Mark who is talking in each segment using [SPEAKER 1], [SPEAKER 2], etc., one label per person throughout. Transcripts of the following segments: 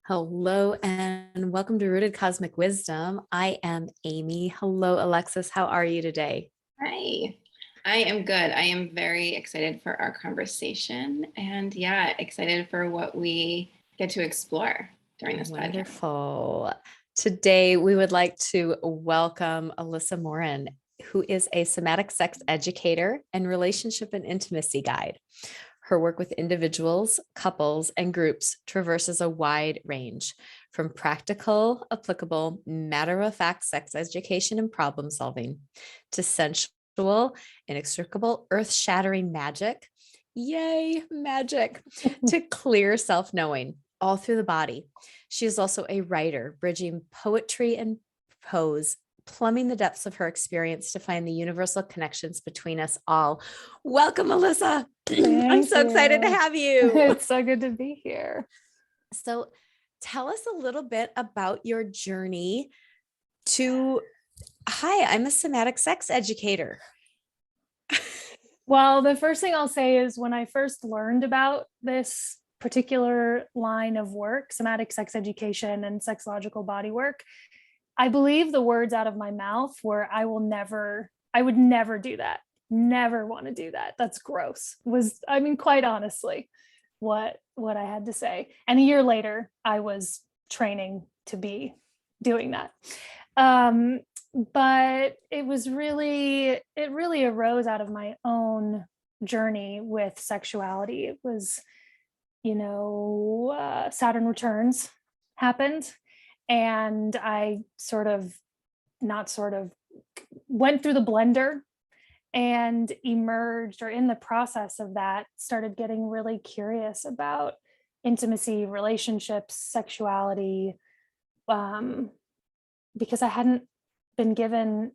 [SPEAKER 1] Hello and welcome to Rooted Cosmic Wisdom. I am Amiee. Hello, Alexis. How are you today?
[SPEAKER 2] Hi, I am good. I am very excited for our conversation and excited for what we get to explore during this podcast.
[SPEAKER 1] Wonderful. Today, we would like to welcome Alyssa Morin, who is a somatic sex educator and relationship and intimacy guide. Her work with individuals, couples, and groups traverses a wide range from practical, applicable, matter of fact sex education and problem solving to sensual, inextricable, earth shattering magic. Yay, magic to clear self knowing all through the body. She is also a writer, bridging poetry and prose, plumbing the depths of her experience to find the universal connections between us all. Welcome, Alyssa. I'm so excited to have you.
[SPEAKER 3] It's so good to be here.
[SPEAKER 1] So tell us a little bit about your journey to, hi, I'm a somatic sex educator.
[SPEAKER 3] Well, the first thing I'll say is when I first learned about this particular line of work, somatic sex education and sexological body work, I believe the words out of my mouth were, I would never do that. Never want to do that. That's gross. Quite honestly, what I had to say. And a year later, I was training to be doing that. But it really arose out of my own journey with sexuality. It was, Saturn returns happened, and I went through the blender and emerged, or in the process of that, started getting really curious about intimacy, relationships, sexuality, because I hadn't been given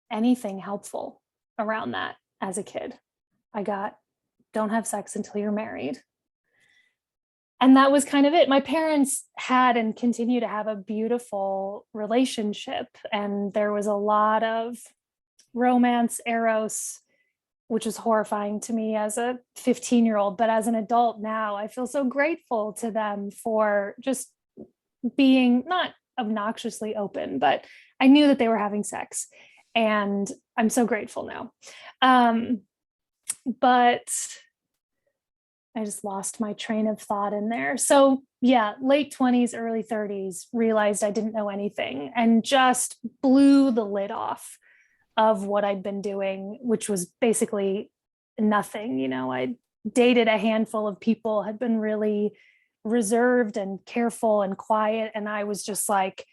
[SPEAKER 3] anything helpful around that as a kid. I got, don't have sex until you're married. And that was kind of it. My parents had and continue to have a beautiful relationship. And there was a lot of romance, Eros, which is horrifying to me as a 15-year-old. But as an adult now, I feel so grateful to them for just being not obnoxiously open, but I knew that they were having sex. And I'm so grateful now. But I just lost my train of thought in there. So yeah, late 20s, early 30s, realized I didn't know anything and just blew the lid off of what I'd been doing, which was basically nothing. I dated a handful of people, had been really reserved and careful and quiet. And I was just like,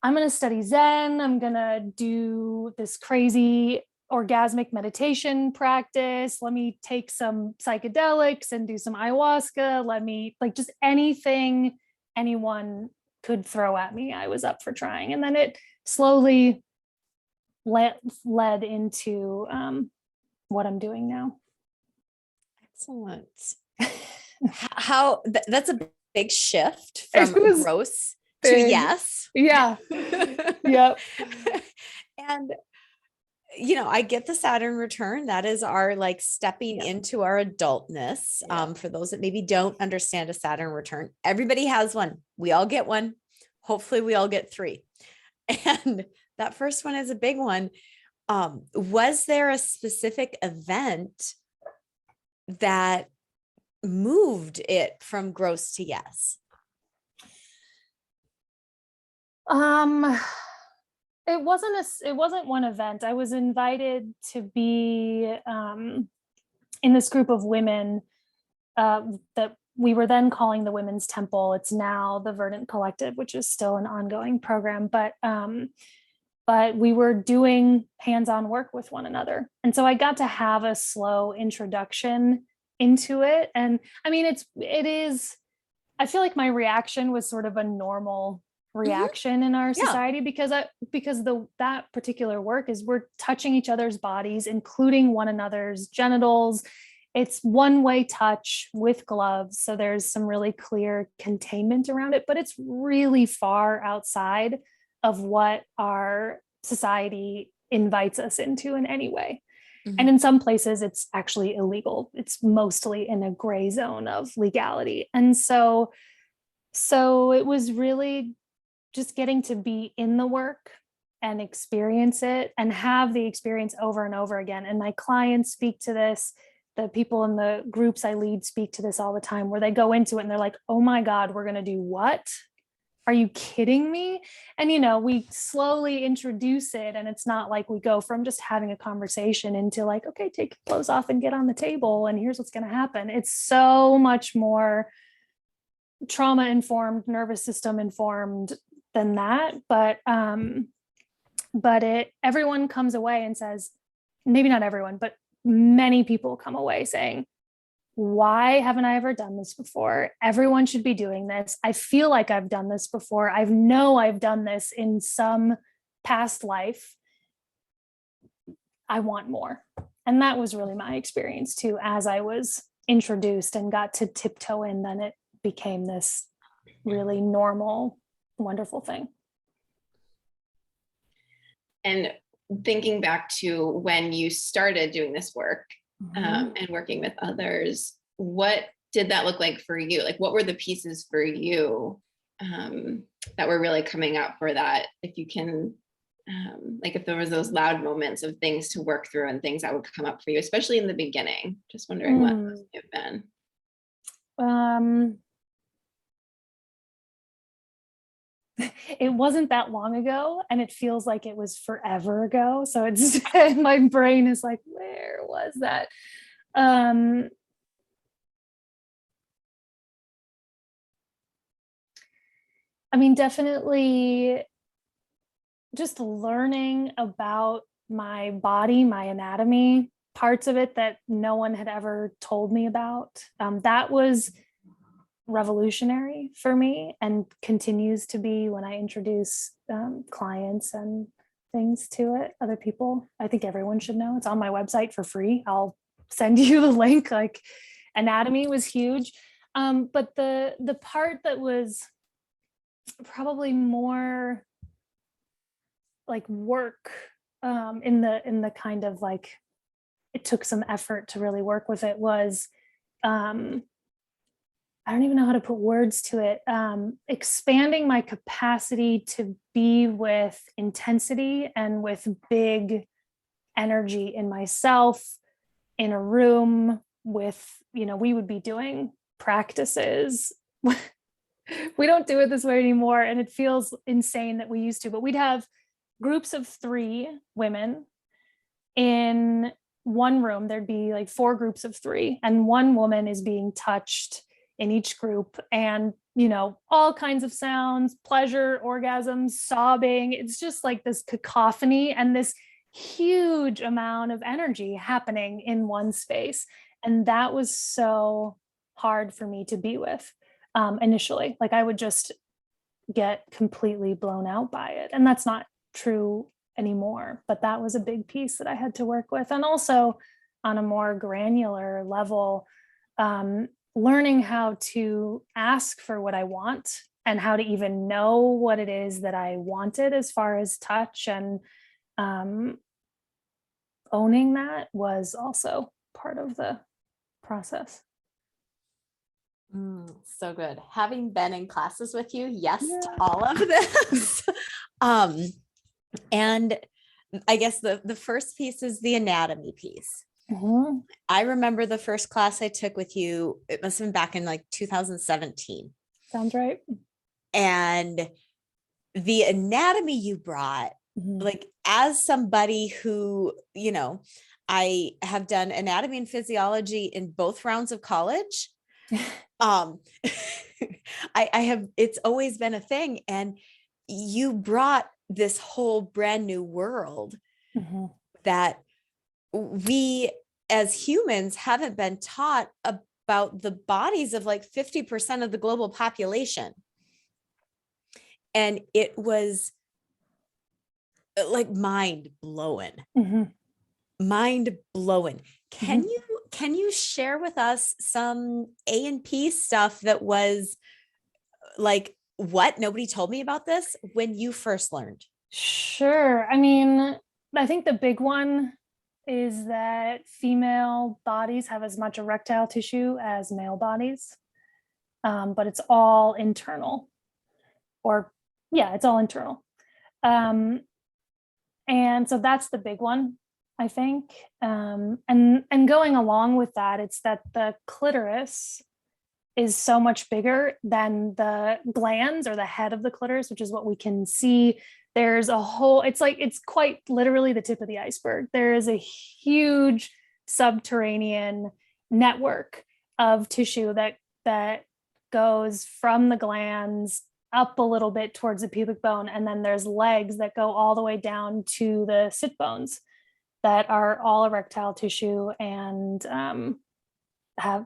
[SPEAKER 3] I'm going to study Zen. I'm going to do this crazy orgasmic meditation practice. Let me take some psychedelics and do some ayahuasca. Let me just anything anyone could throw at me, I was up for trying. And then it slowly led into what I'm doing now.
[SPEAKER 1] Excellent. That's a big shift from gross to yes.
[SPEAKER 3] Yeah. Yep.
[SPEAKER 1] And I get the Saturn return. That is our stepping into our adultness. For those that maybe don't understand a Saturn return, everybody has one. We all get one. Hopefully we all get 3. And that first one is a big one. Was there a specific event that moved it from gross to yes?
[SPEAKER 3] It wasn't one event. I was invited to be in this group of women that we were then calling the Women's Temple. It's now the Verdant Collective, which is still an ongoing program, but we were doing hands-on work with one another. And so I got to have a slow introduction into it. And I mean, I feel like my reaction was sort of a normal reaction in our society, because that particular work is we're touching each other's bodies, including one another's genitals. It's one-way touch with gloves. So there's some really clear containment around it, but it's really far outside of what our society invites us into in any way. And in some places it's actually illegal. It's mostly in a gray zone of legality. And so So it was really just getting to be in the work and experience it and have the experience over and over again. And my clients speak to this. The people in the groups I lead speak to this all the time, where they go into it and they're like, oh my God, we're going to do what? Are you kidding me? And, we slowly introduce it. And it's not like we go from just having a conversation into like, okay, take your clothes off and get on the table. And here's what's going to happen. It's so much more trauma informed, nervous system informed than that. But everyone comes away and says, maybe not everyone, but many people come away saying, why haven't I ever done this before? Everyone should be doing this. I feel like I've done this before. I know I've done this in some past life. I want more. And that was really my experience too. As I was introduced and got to tiptoe in, then it became this really normal, wonderful thing.
[SPEAKER 2] And thinking back to when you started doing this work, and working with others, what did that look like for you? Like, what were the pieces for you that were really coming up for that? If you can, like if there was those loud moments of things to work through and things that would come up for you, especially in the beginning, just wondering what those may have been.
[SPEAKER 3] It wasn't that long ago, and it feels like it was forever ago. So it's my brain is like, where was that? I mean, definitely just learning about my body, my anatomy, parts of it that no one had ever told me about. That was revolutionary for me and continues to be when I introduce clients and things to it, other people. I think everyone should know. It's on my website for free. I'll send you the link. Like, anatomy was huge. But the part that was probably more like work in the kind of like, it took some effort to really work with it was I don't even know how to put words to it. Expanding my capacity to be with intensity and with big energy in myself, in a room with, we would be doing practices. We don't do it this way anymore. And it feels insane that we used to, but we'd have groups of 3 women in one room. There'd be like 4 groups of 3, and one woman is being touched in each group, and all kinds of sounds, pleasure, orgasms, sobbing. It's just like this cacophony and this huge amount of energy happening in one space. And that was so hard for me to be with initially. Like, I would just get completely blown out by it. And that's not true anymore, but that was a big piece that I had to work with. And also on a more granular level, learning how to ask for what I want and how to even know what it is that I wanted as far as touch, and owning that was also part of the process.
[SPEAKER 1] So good. Having been in classes with you, yes, to all of this. And I guess the first piece is the anatomy piece. I remember the first class I took with you, it must have been back in like 2017.
[SPEAKER 3] Sounds right.
[SPEAKER 1] And the anatomy you brought, like, as somebody who, I have done anatomy and physiology in both rounds of college. I have, it's always been a thing. And you brought this whole brand new world that we as humans haven't been taught about the bodies of like 50% of the global population. And it was like mind blowing. Mind blowing. Can you share with us some A&P stuff that was like, what? Nobody told me about this when you first learned?
[SPEAKER 3] Sure. I mean, I think the big one is that female bodies have as much erectile tissue as male bodies. but it's all internal, or yeah, it's all internal. And so that's the big one, I think. And going along with that, it's that the clitoris is so much bigger than the glands or the head of the clitoris, which is what we can see. There's a whole, it's quite literally the tip of the iceberg. There is a huge subterranean network of tissue that goes from the glands up a little bit towards the pubic bone, and then there's legs that go all the way down to the sit bones that are all erectile tissue and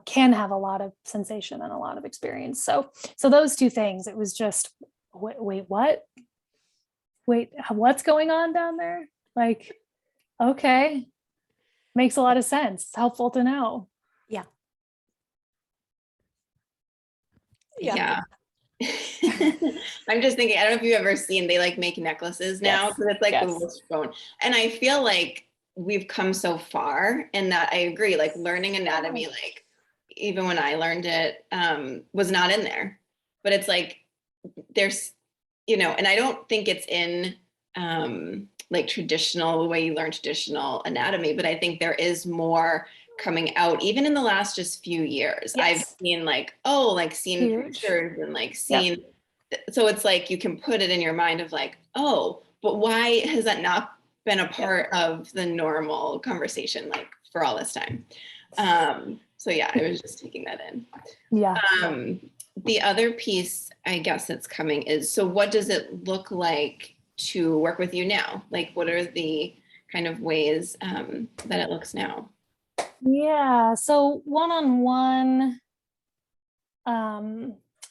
[SPEAKER 3] can have a lot of sensation and a lot of experience. So those two things, it was just, wait, what? Wait, what's going on down there? Like, okay, makes a lot of sense. It's helpful to know.
[SPEAKER 1] Yeah.
[SPEAKER 2] Yeah. I'm just thinking, I don't know if you've ever seen, they like make necklaces now, because it's like the wishbone. And I feel like we've come so far in that. I agree, like learning anatomy, like even when I learned it, was not in there. But it's like there's, and I don't think it's in like traditional, the way you learn traditional anatomy, but I think there is more coming out even in the last just few years. I've seen seen pictures and like seen, so it's like you can put it in your mind of like, oh, but why has that not been a part of the normal conversation like for all this time? So yeah, I was just taking that in. The other piece I guess that's coming is, so what does it look like to work with you now? Like what are the kind of ways that it looks now?
[SPEAKER 3] Yeah, so one-on-one,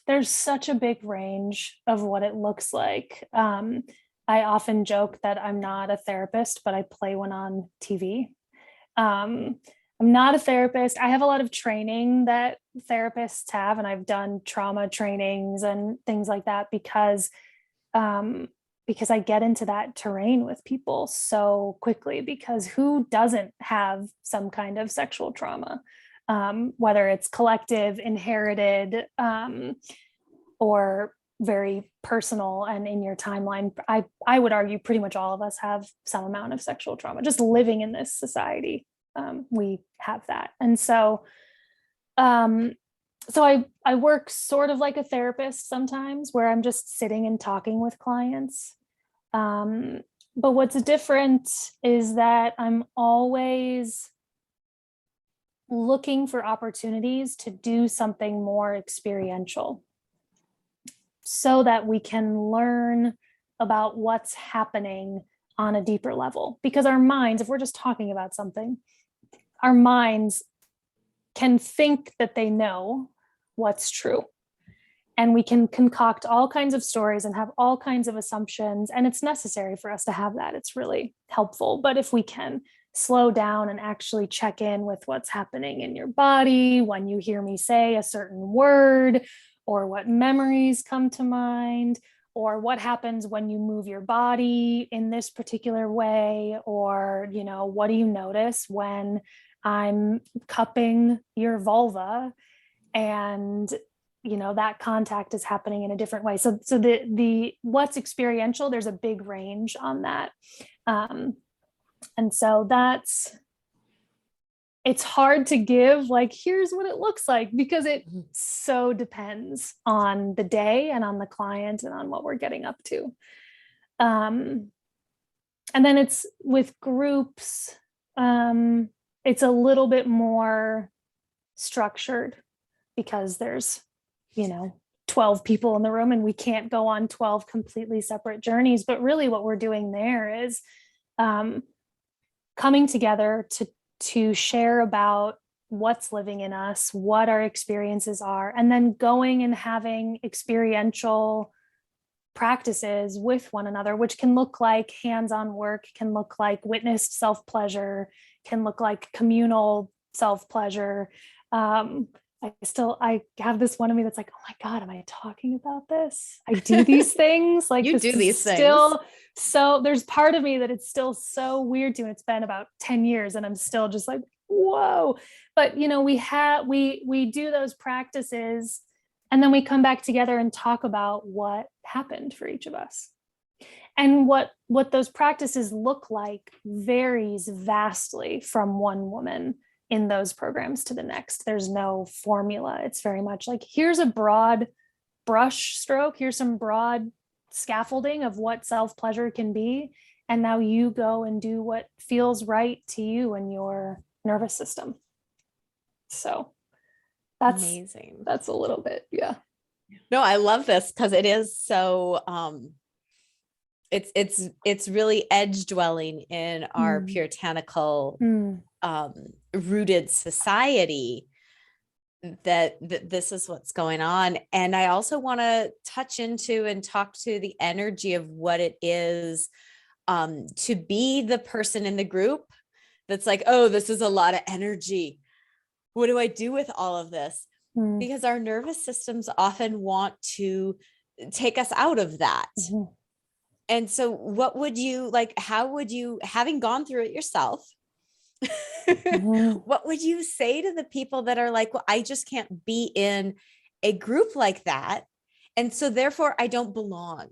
[SPEAKER 3] there's such a big range of what it looks like. I often joke that I'm not a therapist, but I play one on TV. I'm not a therapist. I have a lot of training that therapists have, and I've done trauma trainings and things like that because I get into that terrain with people so quickly, because who doesn't have some kind of sexual trauma, whether it's collective, inherited, or very personal and in your timeline. I would argue pretty much all of us have some amount of sexual trauma. Just living in this society, we have that. And so I work sort of like a therapist sometimes, where I'm just sitting and talking with clients. But what's different is that I'm always looking for opportunities to do something more experiential so that we can learn about what's happening on a deeper level. Because our minds, if we're just talking about something, our minds can think that they know what's true. And we can concoct all kinds of stories and have all kinds of assumptions. And it's necessary for us to have that. It's really helpful. But if we can slow down and actually check in with what's happening in your body when you hear me say a certain word, or what memories come to mind, or what happens when you move your body in this particular way, or, what do you notice when I'm cupping your vulva and that contact is happening in a different way. So the what's experiential, there's a big range on that. And so it's hard to give like, here's what it looks like, because it so depends on the day and on the client and on what we're getting up to. And then it's with groups, it's a little bit more structured, because there's 12 people in the room and we can't go on 12 completely separate journeys. But really what we're doing there is coming together to share about what's living in us, what our experiences are, and then going and having experiential practices with one another, which can look like hands-on work, can look like witnessed self-pleasure, can look like communal self-pleasure. I have this one of me that's like, oh my God, am I talking about this? I do these things. Like
[SPEAKER 1] you do these things.
[SPEAKER 3] Still, so there's part of me that it's still so weird to, and it's been about 10 years and I'm still just like, whoa. But we do those practices, And then we come back together and talk about what happened for each of us. And what those practices look like varies vastly from one woman in those programs to the next. There's no formula. It's very much like, here's a broad brush stroke, here's some broad scaffolding of what self-pleasure can be. And now you go and do what feels right to you and your nervous system. So that's
[SPEAKER 1] amazing.
[SPEAKER 3] That's a little bit, yeah.
[SPEAKER 1] No, I love this because it is so it's really edge dwelling in our puritanical rooted society that this is what's going on. And I also want to touch into and talk to the energy of what it is to be the person in the group that's like, oh, this is a lot of energy. What do I do with all of this? Because our nervous systems often want to take us out of that. And so what would you like, how would you, having gone through it yourself, what would you say to the people that are like, well, I just can't be in a group like that, and so therefore I don't belong?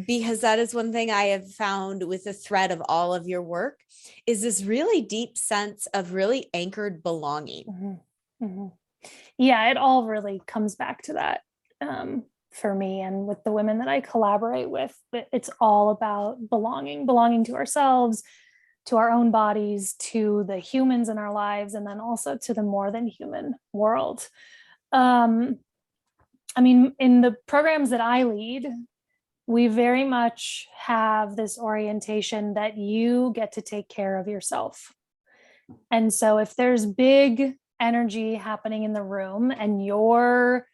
[SPEAKER 1] Because that is one thing I have found with the thread of all of your work is this really deep sense of really anchored belonging.
[SPEAKER 3] Yeah, it all really comes back to that for me and with the women that I collaborate with. It's all about belonging to ourselves, to our own bodies, to the humans in our lives, and then also to the more than human world. I mean, in the programs that I lead, we very much have this orientation that you get to take care of yourself. And so if there's big energy happening in the room and you're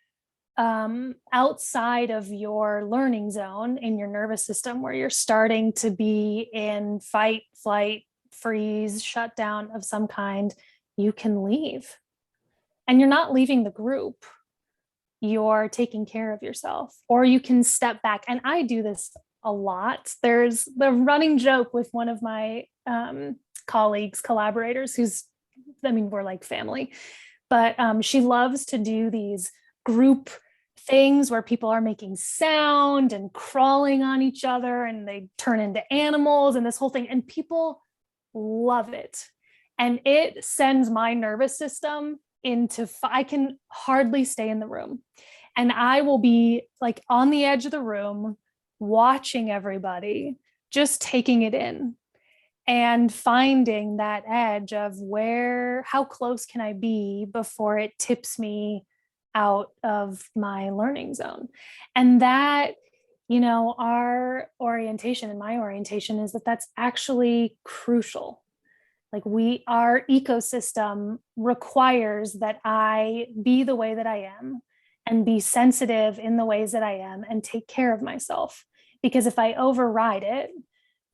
[SPEAKER 3] outside of your learning zone in your nervous system, where you're starting to be in fight, flight, freeze, shutdown of some kind, you can leave. And you're not leaving the group. You're taking care of yourself, or you can step back. And I do this a lot. There's the running joke with one of my colleagues, collaborators, we're like family, but she loves to do these group things where people are making sound and crawling on each other and they turn into animals and this whole thing, and people love it. And it sends my nervous system into, I can hardly stay in the room. And I will be like on the edge of the room, watching everybody, just taking it in and finding that edge of how close can I be before it tips me out of my learning zone. And that, our orientation and my orientation is that that's actually crucial. Like our ecosystem requires that I be the way that I am and be sensitive in the ways that I am and take care of myself. Because if I override it,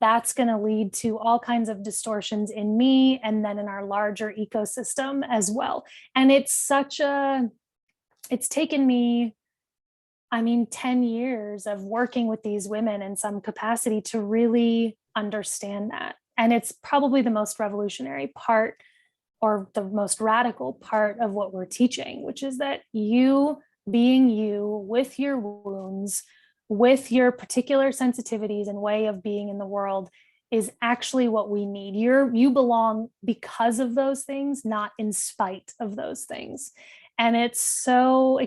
[SPEAKER 3] that's going to lead to all kinds of distortions in me and then in our larger ecosystem as well. And it's taken me, 10 years of working with these women in some capacity to really understand that. And it's probably the most revolutionary part or the most radical part of what we're teaching, which is that you being you with your wounds, with your particular sensitivities and way of being in the world is actually what we need. You belong because of those things, not in spite of those things. And it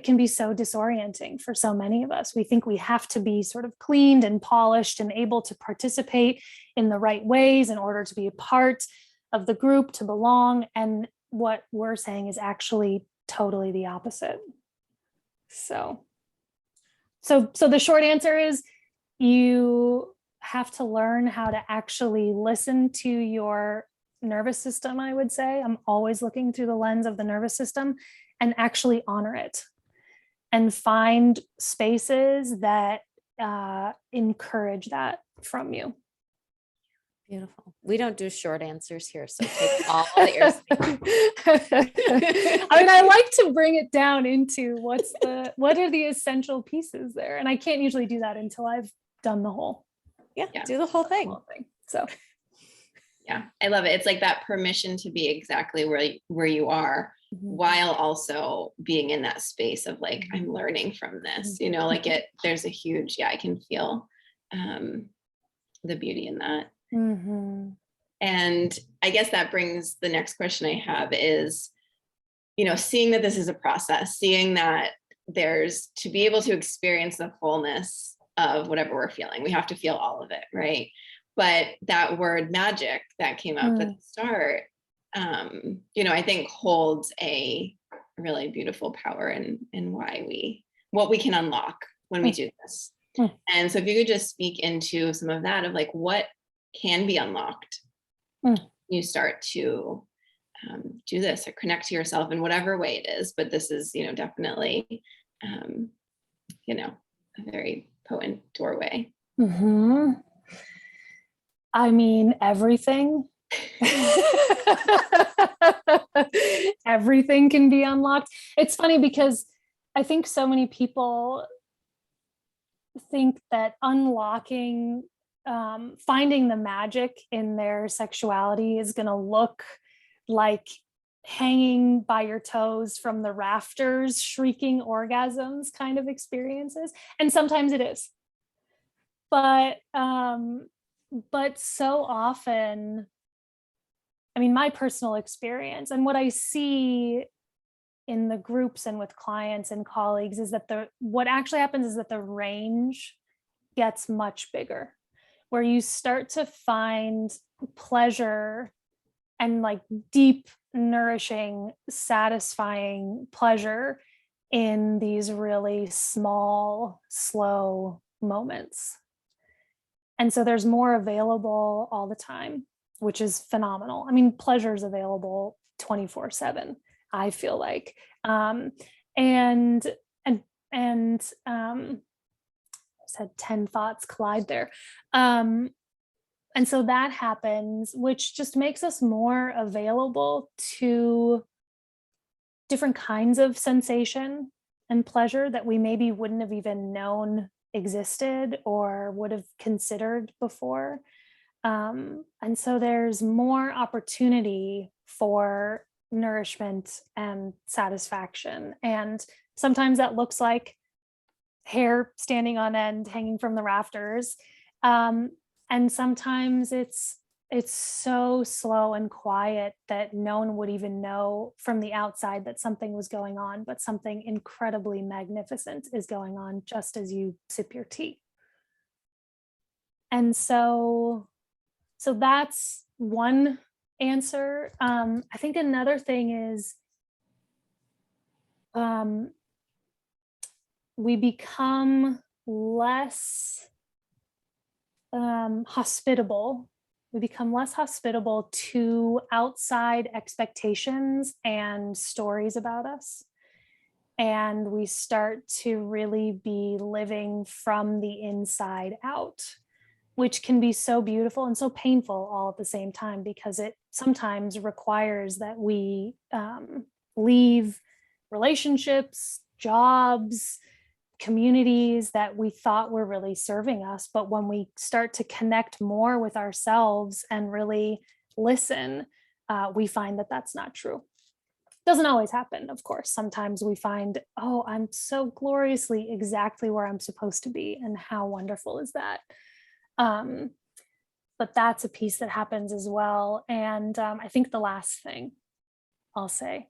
[SPEAKER 3] can be so disorienting for so many of us. We think we have to be sort of cleaned and polished and able to participate in the right ways in order to be a part of the group, to belong. And what we're saying is actually totally the opposite. So the short answer is you have to learn how to actually listen to your nervous system, I would say. I'm always looking through the lens of the nervous system and actually honor it and find spaces that encourage that from you.
[SPEAKER 1] Beautiful. We don't do short answers here, so take all that you're saying.
[SPEAKER 3] I like to bring it down into what are the essential pieces there, and I can't usually do that until I've done the whole.
[SPEAKER 1] Do the whole thing.
[SPEAKER 3] So
[SPEAKER 2] yeah, I love it. It's like that permission to be exactly where you are, while also being in that space of like, I'm learning from this, you know, like there's a huge, I can feel the beauty in that. And I guess that brings the next question I have is, you know, seeing that this is a process, seeing that there's, to be able to experience the fullness of whatever we're feeling, we have to feel all of it, right? But that word magic that came up at the start, you know, I think holds a really beautiful power in what we can unlock when we do this. And so if you could just speak into some of that, of like what can be unlocked, you start to do this or connect to yourself in whatever way it is. But this is, you know, definitely, you know, a very potent doorway.
[SPEAKER 3] I mean, everything. Everything can be unlocked. It's funny because I think so many people think that unlocking, finding the magic in their sexuality is going to look like hanging by your toes from the rafters, shrieking orgasms kind of experiences. And sometimes it is. But so often, I mean, my personal experience and what I see in the groups and with clients and colleagues is that what actually happens is that the range gets much bigger, where you start to find pleasure and like deep, nourishing, satisfying pleasure in these really small, slow moments. And so there's more available all the time, which is phenomenal. I mean, pleasure is available 24/7, I feel like. I said 10 thoughts collide there. And so that happens, which just makes us more available to different kinds of sensation and pleasure that we maybe wouldn't have even known existed or would have considered before. And so there's more opportunity for nourishment and satisfaction. And sometimes that looks like hair standing on end, hanging from the rafters. And sometimes it's so slow and quiet that no one would even know from the outside that something was going on, but something incredibly magnificent is going on just as you sip your tea. And so that's one answer. I think another thing is we become less hospitable. We become less hospitable to outside expectations and stories about us. And we start to really be living from the inside out, which can be so beautiful and so painful all at the same time, because it sometimes requires that we leave relationships, jobs, communities that we thought were really serving us. But when we start to connect more with ourselves and really listen, we find that that's not true. Doesn't always happen, of course. Sometimes we find, oh, I'm so gloriously exactly where I'm supposed to be. And how wonderful is that? But that's a piece that happens as well. And I think the last thing I'll say,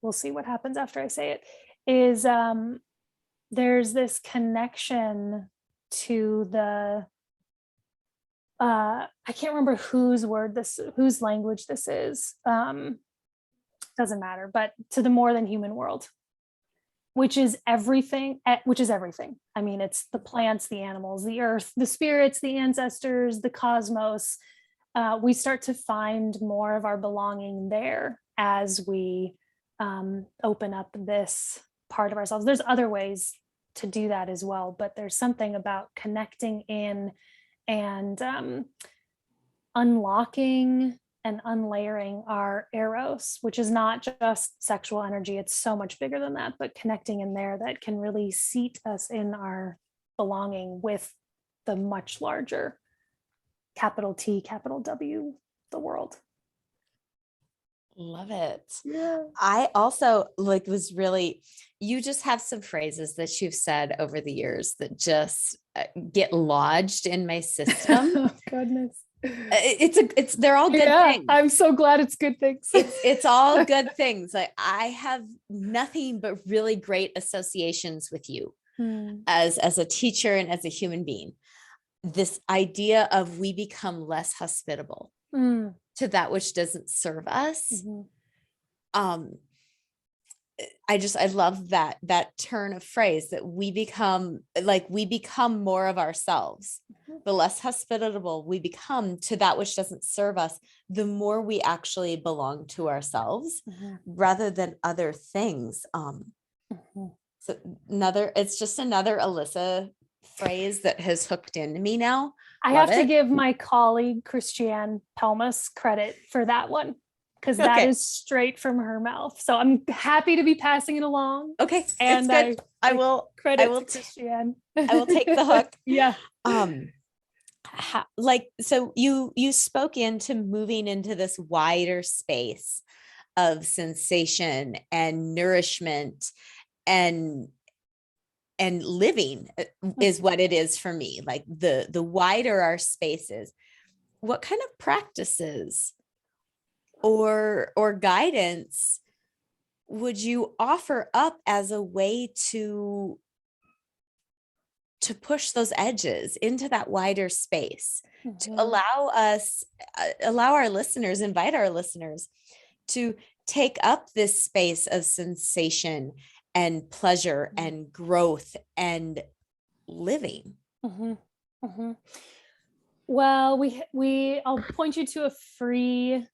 [SPEAKER 3] we'll see what happens after I say it, is there's this connection to the, I can't remember whose language this is, doesn't matter, but to the more than human world, which is everything. I mean, it's the plants, the animals, the earth, the spirits, the ancestors, the cosmos. We start to find more of our belonging there as we open up this part of ourselves. There's other ways to do that as well, but there's something about connecting in and unlocking and unlayering our Eros, which is not just sexual energy. It's so much bigger than that, but connecting in there that can really seat us in our belonging with the much larger capital T, capital W, the world.
[SPEAKER 1] Love it.
[SPEAKER 3] Yeah.
[SPEAKER 1] I also was really, you just have some phrases that you've said over the years that just get lodged in my system.
[SPEAKER 3] Oh, goodness.
[SPEAKER 1] They're all good things.
[SPEAKER 3] I'm so glad it's good things.
[SPEAKER 1] It's all good things. I have nothing but really great associations with you as a teacher and as a human being. This idea of we become less hospitable to that which doesn't serve us. I love that turn of phrase that we become more of ourselves. The less hospitable we become to that which doesn't serve us, the more we actually belong to ourselves rather than other things. So it's just another Alyssa phrase that has hooked into me now.
[SPEAKER 3] I have to give my colleague Christiane Pelmas credit for that one, because that is straight from her mouth. So I'm happy to be passing it along.
[SPEAKER 1] Okay,
[SPEAKER 3] and
[SPEAKER 1] it's good. I will
[SPEAKER 3] Christiane.
[SPEAKER 1] I will take the hook.
[SPEAKER 3] Yeah.
[SPEAKER 1] So you spoke into moving into this wider space of sensation and nourishment and living is what it is for me. Like the wider our spaces, what kind of practices or guidance would you offer up as a way to push those edges into that wider space, to allow our listeners, invite our listeners to take up this space of sensation and pleasure and growth and living?
[SPEAKER 3] Well, I'll point you to a free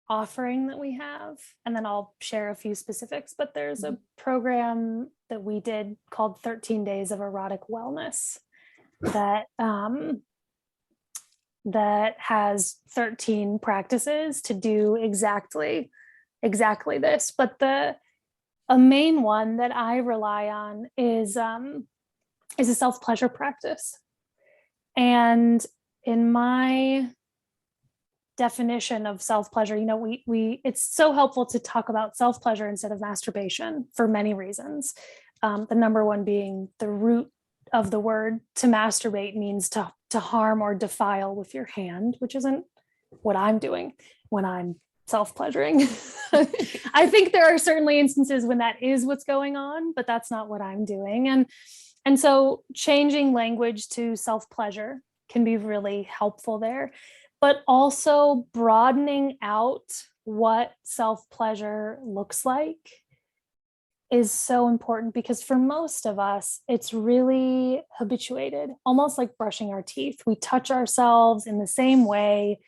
[SPEAKER 3] offering that we have, and then I'll share a few specifics. But there's a program that we did called 13 Days of Erotic Wellness that that has 13 practices to do exactly this. But a main one that I rely on is a self-pleasure practice. And in my definition of self-pleasure, it's so helpful to talk about self-pleasure instead of masturbation for many reasons. The number one being the root of the word to masturbate means to harm or defile with your hand, which isn't what I'm doing when I'm self-pleasuring. I think there are certainly instances when that is what's going on, but that's not what I'm doing. And so changing language to self-pleasure can be really helpful there, but also broadening out what self-pleasure looks like is so important, because for most of us, it's really habituated, almost like brushing our teeth. We touch ourselves in the same way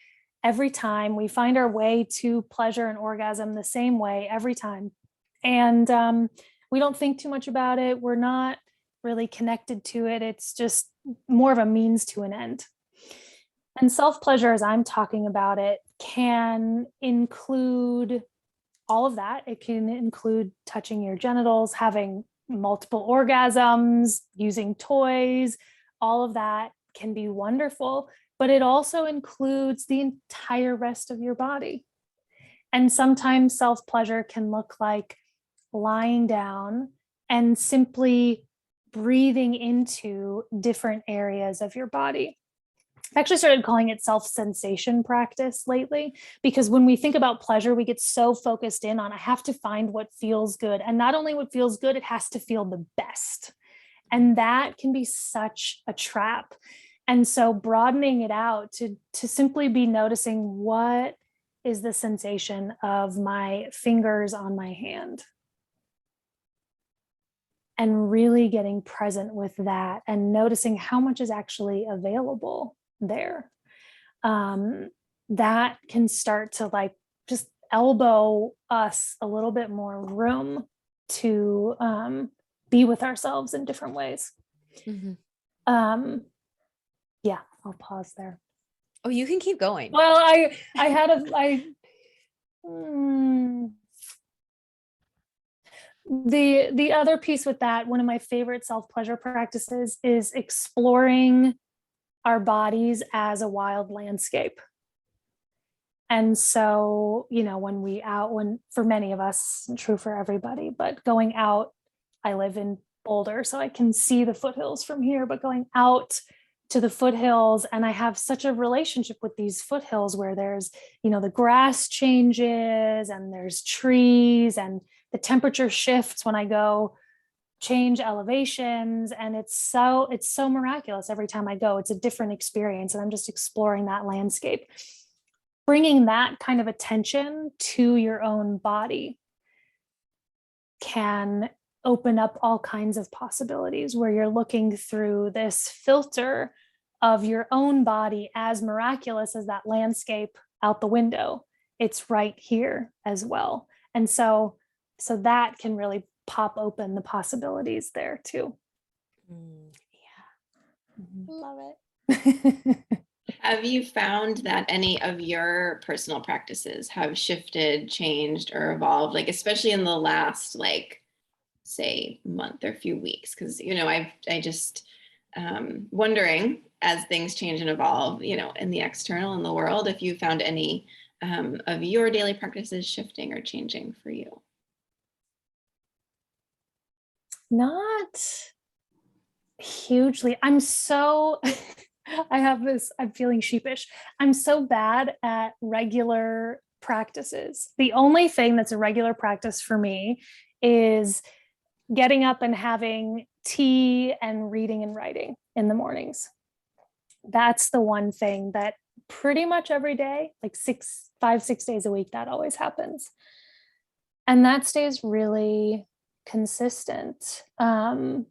[SPEAKER 3] every time. We find our way to pleasure and orgasm the same way every time. And we don't think too much about it. We're not really connected to it. It's just more of a means to an end. And self-pleasure, as I'm talking about it, can include all of that. It can include touching your genitals, having multiple orgasms, using toys. All of that can be wonderful, but it also includes the entire rest of your body. And sometimes self-pleasure can look like lying down and simply breathing into different areas of your body. I actually started calling it self-sensation practice lately, because when we think about pleasure, we get so focused in on, I have to find what feels good. And not only what feels good, it has to feel the best. And that can be such a trap. And so broadening it out to simply be noticing, what is the sensation of my fingers on my hand? And really getting present with that and noticing how much is actually available there. That can start to just elbow us a little bit more room to be with ourselves in different ways. Yeah, I'll pause there.
[SPEAKER 1] Oh, you can keep going.
[SPEAKER 3] Well, the other piece with that, one of my favorite self-pleasure practices is exploring our bodies as a wild landscape. And so, when for many of us, true for everybody, but going out, I live in Boulder, so I can see the foothills from here, but going out to the foothills, and I have such a relationship with these foothills where there's, the grass changes and there's trees and the temperature shifts when I go change elevations, and it's so miraculous every time I go. It's a different experience, and I'm just exploring that landscape. Bringing that kind of attention to your own body can open up all kinds of possibilities where you're looking through this filter of your own body, as miraculous as that landscape out the window. It's right here as well. And so that can really pop open the possibilities there too.
[SPEAKER 1] Yeah. Love it.
[SPEAKER 2] Have you found that any of your personal practices have shifted, changed, or evolved, like especially in the last, like, say, month or few weeks? Because I just wondering, as things change and evolve, in the external, in the world, if you found any of your daily practices shifting or changing for you.
[SPEAKER 3] Not hugely. I'm feeling sheepish. I'm so bad at regular practices. The only thing that's a regular practice for me is getting up and having tea and reading and writing in the mornings. That's the one thing that pretty much every day, like 5-6 days a week, that always happens. And that stays really consistent. I'm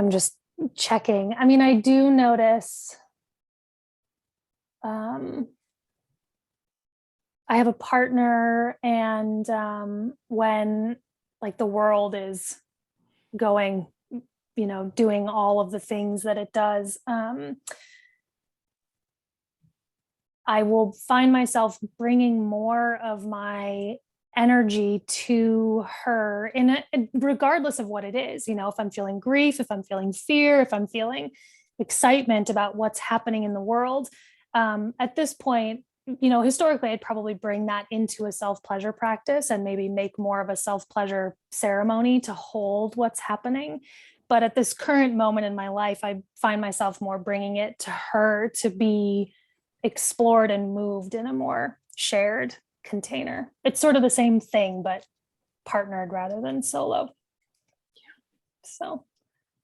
[SPEAKER 3] just checking. I mean, I do notice I have a partner, and when like the world is going, doing all of the things that it does, I will find myself bringing more of my energy to her regardless of what it is. If I'm feeling grief, if I'm feeling fear, if I'm feeling excitement about what's happening in the world, at this point, historically, I'd probably bring that into a self-pleasure practice and maybe make more of a self-pleasure ceremony to hold what's happening. But at this current moment in my life, I find myself more bringing it to her to be explored and moved in a more shared container. It's sort of the same thing, but partnered rather than solo. So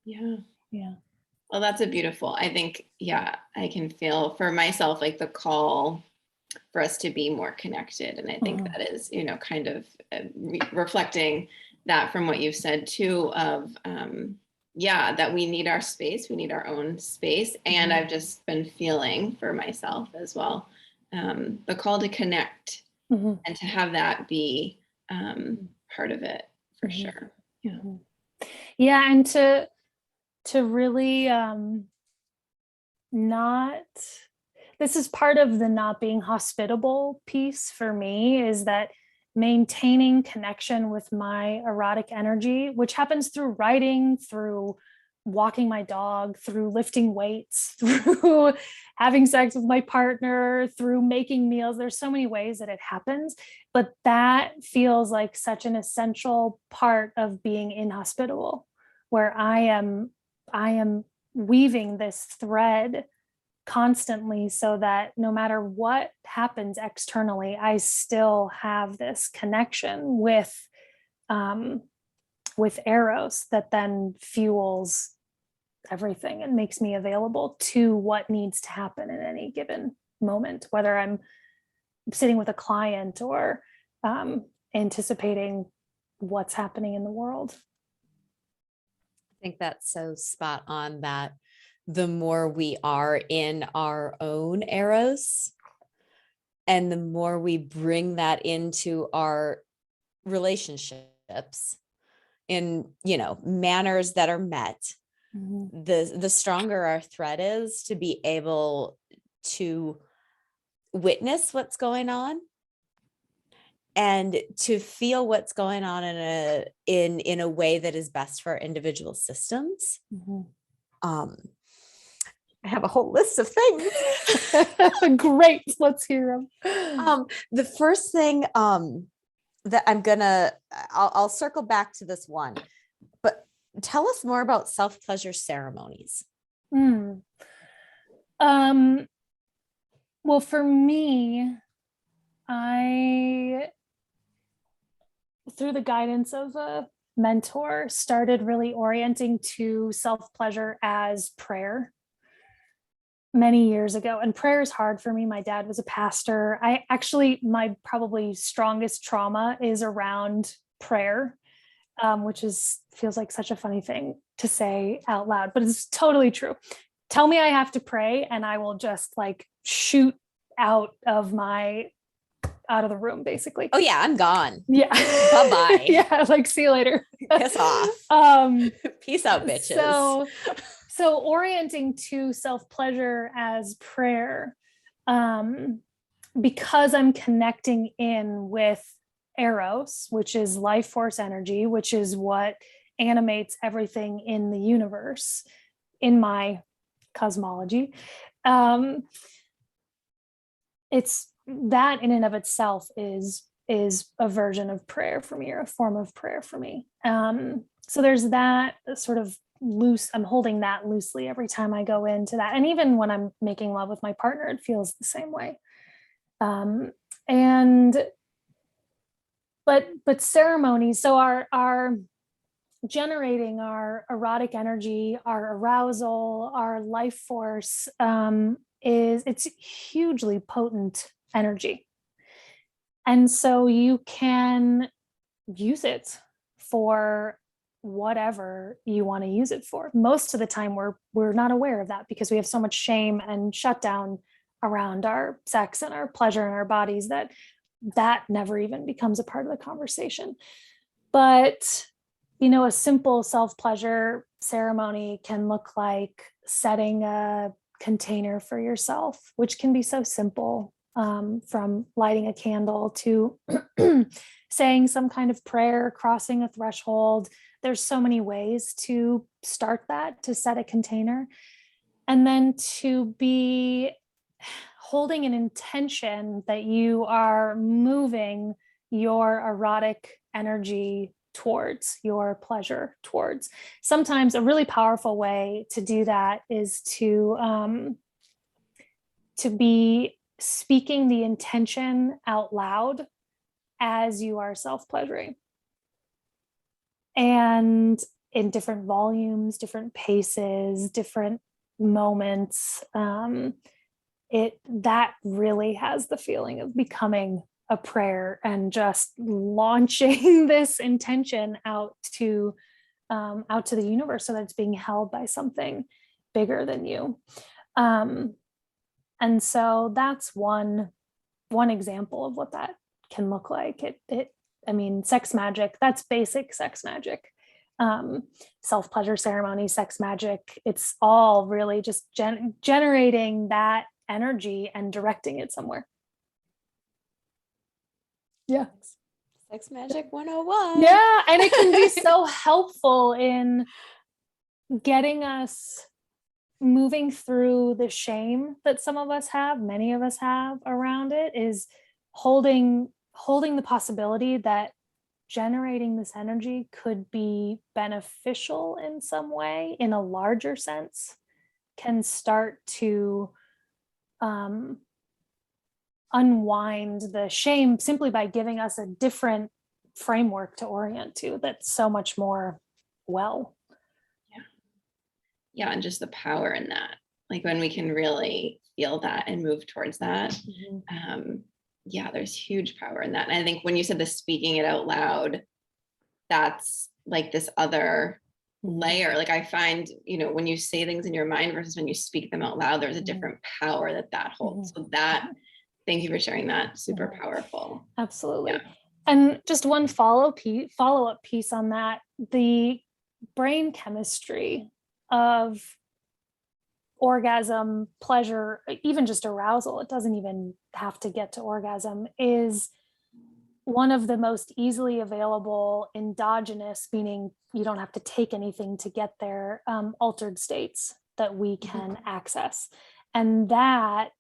[SPEAKER 3] yeah.
[SPEAKER 2] Well, that's a beautiful, I think, I can feel for myself, like the call for us to be more connected. And I think that is, kind of reflecting that from what you've said too, of, that we need our space, we need our own space. And I've just been feeling for myself as well, the call to connect and to have that be part of it for sure.
[SPEAKER 3] Yeah. And to really this is part of the not being hospitable piece for me, is that maintaining connection with my erotic energy, which happens through writing, through walking my dog, through lifting weights, through having sex with my partner, through making meals. There's so many ways that it happens, but that feels like such an essential part of being inhospitable, where I am weaving this thread constantly so that no matter what happens externally, I still have this connection with Eros that then fuels everything and makes me available to what needs to happen in any given moment, whether I'm sitting with a client or anticipating what's happening in the world.
[SPEAKER 1] I think that's so spot on, that the more we are in our own Eros and the more we bring that into our relationships in, manners that are met, the stronger our thread is to be able to witness what's going on and to feel what's going on in a way that is best for our individual systems. I have a whole list of things.
[SPEAKER 3] Great. Let's hear them.
[SPEAKER 1] The first thing that I'll circle back to this one, but tell us more about self-pleasure ceremonies.
[SPEAKER 3] Well, for me, I, through the guidance of a mentor, started really orienting to self-pleasure as prayer many years ago. And prayer is hard for me. My dad was a pastor. My probably strongest trauma is around prayer, which feels like such a funny thing to say out loud, but it's totally true. Tell me I have to pray and I will just like shoot out of the room, basically.
[SPEAKER 1] Oh yeah, I'm gone.
[SPEAKER 3] Yeah.
[SPEAKER 1] Bye-bye.
[SPEAKER 3] Yeah, like see you later.
[SPEAKER 1] Piss off. Peace out, bitches.
[SPEAKER 3] So orienting to self-pleasure as prayer, because I'm connecting in with Eros, which is life force energy, which is what animates everything in the universe, in my cosmology. It's that in and of itself is a version of prayer for me, or a form of prayer for me. So there's that sort of loose, I'm holding that loosely every time I go into that. And even when I'm making love with my partner, it feels the same way. But ceremonies, so our generating our erotic energy, our arousal, our life force, it's hugely potent energy. And so you can use it for whatever you want to use it for. Most of the time we're not aware of that because we have so much shame and shutdown around our sex and our pleasure in our bodies that never even becomes a part of the conversation. But a simple self-pleasure ceremony can look like setting a container for yourself, which can be so simple, from lighting a candle to saying some kind of prayer, crossing a threshold. There's so many ways to start that, to set a container. And then to be holding an intention that you are moving your erotic energy towards, your pleasure towards. Sometimes a really powerful way to do that is to be speaking the intention out loud as you are self-pleasuring. And in different volumes, different paces, different moments, that really has the feeling of becoming a prayer and just launching this intention out to the universe, so that it's being held by something bigger than you. And so that's one example of what that can look like. Sex magic, that's basic sex magic. Self-pleasure ceremony, sex magic, it's all really just generating that energy and directing it somewhere. Yeah.
[SPEAKER 1] Sex magic 101.
[SPEAKER 3] Yeah. And it can be so helpful in getting us moving through the shame that many of us have around it, is holding the possibility that generating this energy could be beneficial in some way, in a larger sense, can start to unwind the shame simply by giving us a different framework to orient to that's so much more
[SPEAKER 2] Yeah, and just the power in that, like when we can really feel that and move towards that.
[SPEAKER 3] Mm-hmm.
[SPEAKER 2] There's huge power in that. And I think when you said the speaking it out loud, that's like this other layer. Like I find, when you say things in your mind versus when you speak them out loud, there's a different power that holds. So that, thank you for sharing that. Super powerful.
[SPEAKER 3] Absolutely. Yeah. And just one follow-up piece on that, the brain chemistry of orgasm, pleasure, even just arousal, it doesn't even have to get to orgasm, is one of the most easily available endogenous, meaning you don't have to take anything to get there, altered states that we can access. And that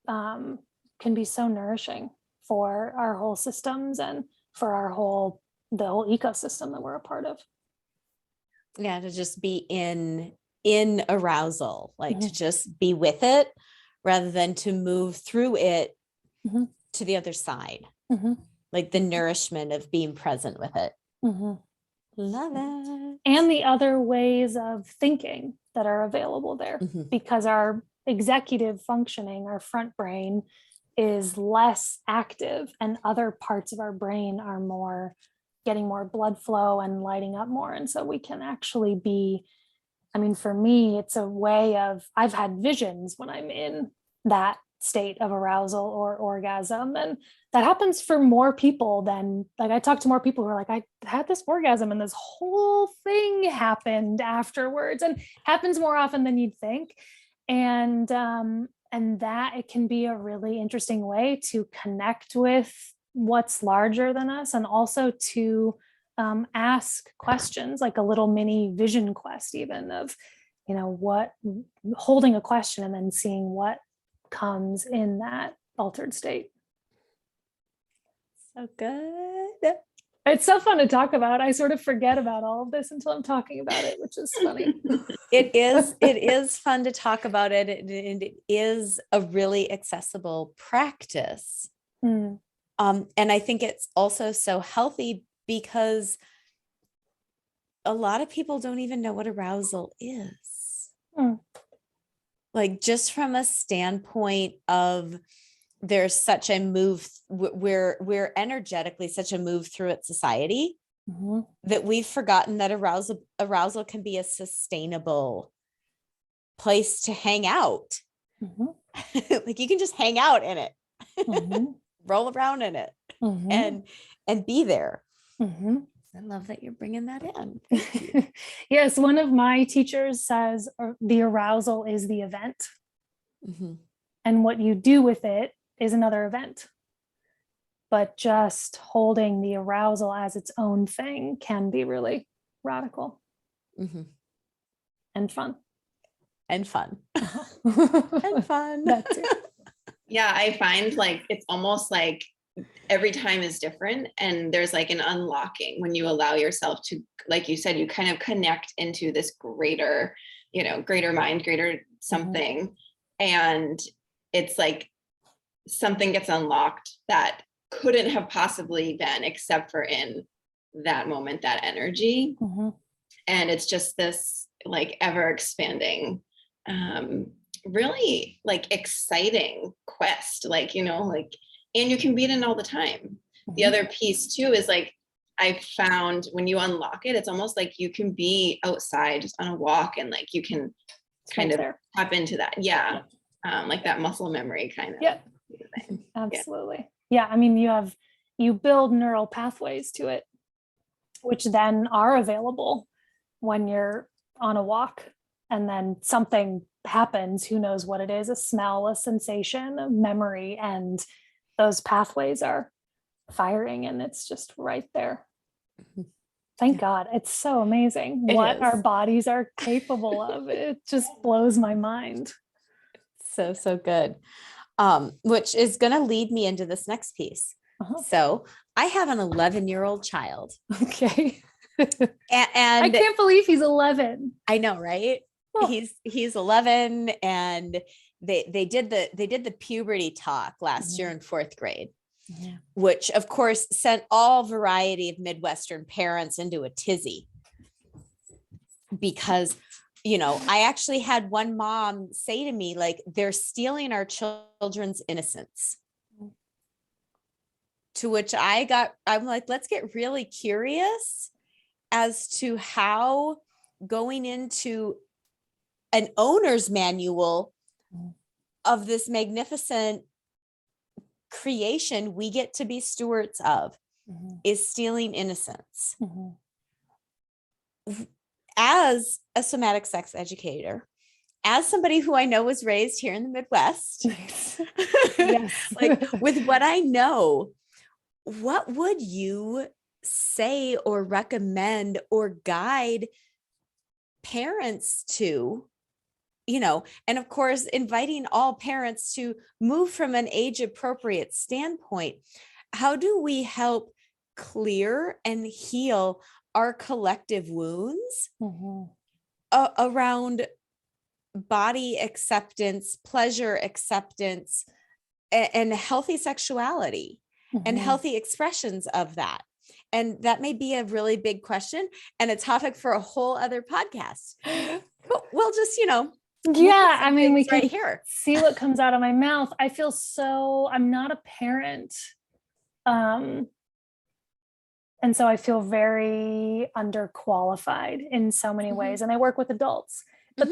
[SPEAKER 3] can be so nourishing for our whole systems and for the whole ecosystem that we're a part of.
[SPEAKER 1] Yeah, to just be in arousal, like to just be with it rather than to move through it to the other side. Like the nourishment of being present with it. Love it.
[SPEAKER 3] And the other ways of thinking that are available there, because our executive functioning, our front brain, is less active, and other parts of our brain are getting more blood flow and lighting up more. And so we can actually be, I mean, for me, it's a way of, I've had visions when I'm in that state of arousal or orgasm, and that happens for more people than, like, I talk to more people who are like, I had this orgasm and this whole thing happened afterwards, and happens more often than you'd think. And that it can be a really interesting way to connect with what's larger than us, and also to ask questions, like a little mini vision quest, even of, what, holding a question and then seeing what comes in that altered state.
[SPEAKER 1] So good.
[SPEAKER 3] It's so fun to talk about. I sort of forget about all of this until I'm talking about it, which is funny.
[SPEAKER 1] It is fun to talk about it, and it is a really accessible practice. And I think it's also so healthy because a lot of people don't even know what arousal is. Like, just from a standpoint of, there's such a move, we're energetically such a move through it society, that we've forgotten that arousal can be a sustainable place to hang out. Like, you can just hang out in it, roll around in it, and be there. I love that you're bringing that in.
[SPEAKER 3] Yes, one of my teachers says the arousal is the event, and what you do with it is another event. But just holding the arousal as its own thing can be really radical and fun.
[SPEAKER 1] And fun.
[SPEAKER 3] That too.
[SPEAKER 2] Yeah, I find like it's almost like every time is different, and there's like an unlocking when you allow yourself to, like you said, you kind of connect into this greater mind, greater something. And it's like something gets unlocked that couldn't have possibly been except for in that moment, that energy. And it's just this like ever expanding, really like exciting quest, like, and you can be it in all the time. The other piece too is like, I found when you unlock it, it's almost like you can be outside just on a walk, and like you can kind of tap into that. Like that muscle memory kind of thing.
[SPEAKER 3] Absolutely. Yeah. I mean, you build neural pathways to it, which then are available when you're on a walk, and then something happens, who knows what it is, a smell, a sensation, a memory, and those pathways are firing, and it's just right there. Thank God. It's so amazing what our bodies are capable of. It just blows my mind.
[SPEAKER 1] So good. Which is going to lead me into this next piece. So I have an 11-year-old child.
[SPEAKER 3] Okay.
[SPEAKER 1] And
[SPEAKER 3] I can't believe he's 11.
[SPEAKER 1] I know, right? Oh. He's 11, and they did the puberty talk last year in 4th grade, which of course sent all variety of Midwestern parents into a tizzy, because I actually had one mom say to me, like, they're stealing our children's innocence. To which I'm like, let's get really curious as to how going into an owner's manual of this magnificent creation we get to be stewards of is stealing innocence. As a somatic sex educator, as somebody who I know was raised here in the Midwest, like, with what I know, what would you say or recommend or guide parents to and of course, inviting all parents to move from an age appropriate standpoint. How do we help clear and heal our collective wounds around body acceptance, pleasure acceptance, and healthy sexuality and healthy expressions of that? And that may be a really big question and a topic for a whole other podcast. We'll just,
[SPEAKER 3] yeah, I mean, we can
[SPEAKER 1] right here
[SPEAKER 3] see what comes out of my mouth. I'm not a parent. And so I feel very underqualified in so many ways. And I work with adults. But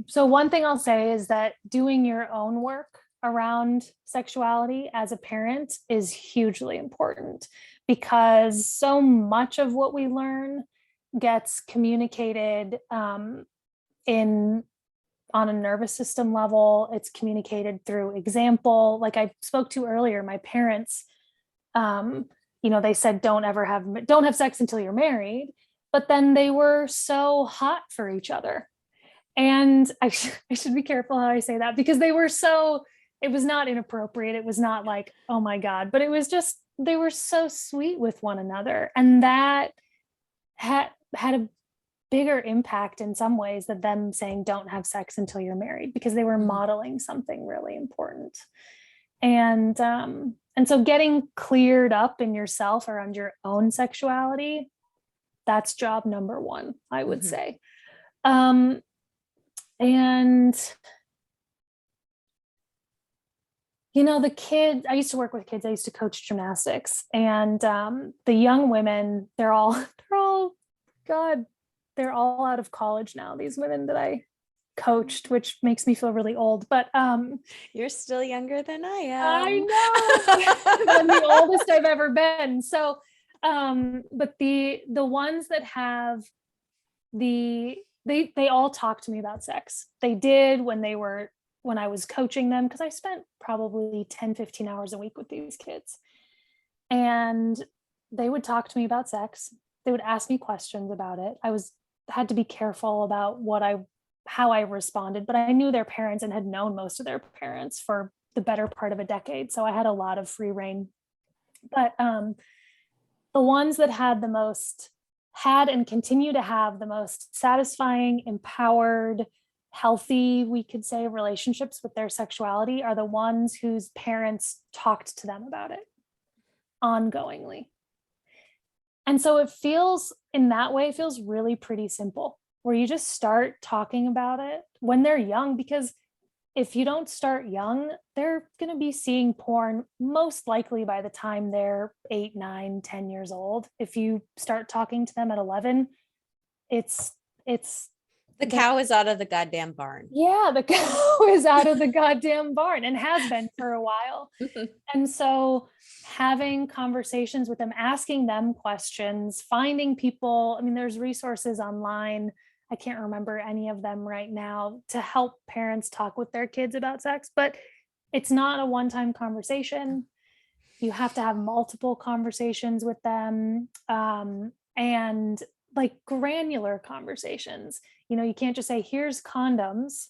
[SPEAKER 3] so one thing I'll say is that doing your own work around sexuality as a parent is hugely important, because so much of what we learn gets communicated on a nervous system level. It's communicated through example. Like I spoke to earlier, my parents, they said, don't have sex until you're married, but then they were so hot for each other. And I should be careful how I say that, because it was not inappropriate. It was not like, oh my God, but it was just, they were so sweet with one another. And that had a bigger impact in some ways than them saying, don't have sex until you're married, because they were modeling something really important. And so getting cleared up in yourself around your own sexuality, that's job number one, I would say. And the kids, I used to work with kids, I used to coach gymnastics, and the young women, they're all out of college now, these women that I coached, which makes me feel really old, but
[SPEAKER 1] you're still younger than I am.
[SPEAKER 3] I know. I'm the oldest I've ever been. So but the ones that have they all talk to me about sex. They did when I was coaching them, because I spent probably 10-15 hours a week with these kids, and they would talk to me about sex. They would ask me questions about it. I had to be careful about how I responded, but I knew their parents and had known most of their parents for the better part of a decade. So I had a lot of free reign. But the ones that had and continue to have the most satisfying, empowered, healthy, we could say, relationships with their sexuality are the ones whose parents talked to them about it ongoingly. And so it feels really pretty simple, where you just start talking about it when they're young, because if you don't start young, they're going to be seeing porn most likely by the time they're 8, 9, 10 years old. If you start talking to them at 11, it's
[SPEAKER 1] the cow is out of the goddamn barn.
[SPEAKER 3] Yeah, the cow is out of the goddamn barn, and has been for a while. And so having conversations with them, asking them questions, finding people, I mean, there's resources online, I can't remember any of them right now, to help parents talk with their kids about sex, but it's not a one-time conversation. You have to have multiple conversations with them, and like granular conversations. You can't just say, here's condoms.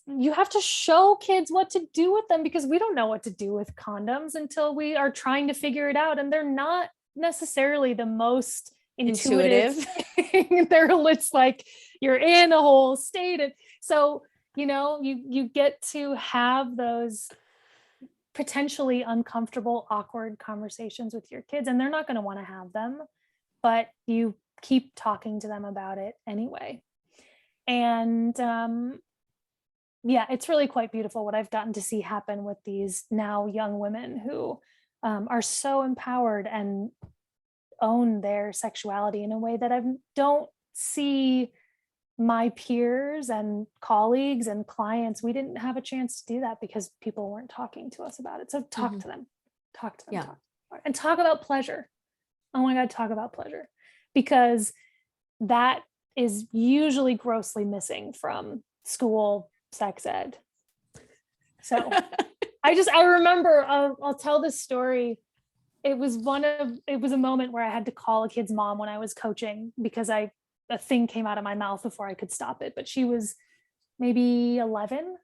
[SPEAKER 3] You have to show kids what to do with them, because we don't know what to do with condoms until we are trying to figure it out. And they're not necessarily the most intuitive. It's like you're in a whole state. And so, you get to have those potentially uncomfortable, awkward conversations with your kids, and they're not going to want to have them, but you keep talking to them about it anyway. And it's really quite beautiful what I've gotten to see happen with these now young women who are so empowered and own their sexuality in a way that I don't see my peers and colleagues and clients. We didn't have a chance to do that because people weren't talking to us about it. So talk to them, and talk about pleasure. Oh my God, talk about pleasure, because that is usually grossly missing from school sex ed. So I remember, I'll tell this story. It was a moment where I had to call a kid's mom when I was coaching, because a thing came out of my mouth before I could stop it. But she was maybe 11,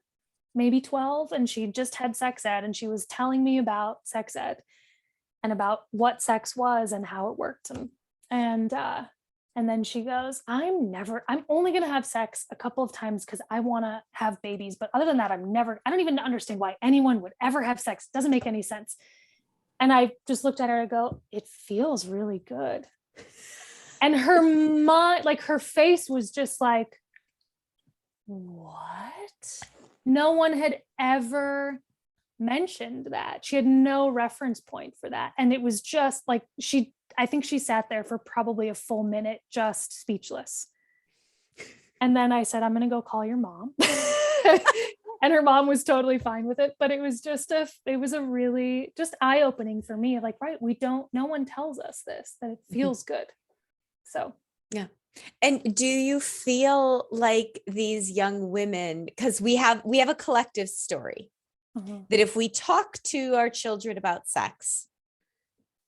[SPEAKER 3] maybe 12, and she just had sex ed, and she was telling me about sex ed and about what sex was and how it worked. And then she goes, I'm only going to have sex a couple of times because I want to have babies. But other than that, I don't even understand why anyone would ever have sex. It doesn't make any sense. And I just looked at her and go, it feels really good. And her mind, like her face was just like, what? No one had ever mentioned that. She had no reference point for that. And it was just like, I think she sat there for probably a full minute, just speechless. And then I said, I'm going to go call your mom. And her mom was totally fine with it. But it was a really just eye-opening for me. Like, right, no one tells us this, that it feels good. So,
[SPEAKER 1] yeah. And do you feel like these young women, because we have a collective story, that if we talk to our children about sex,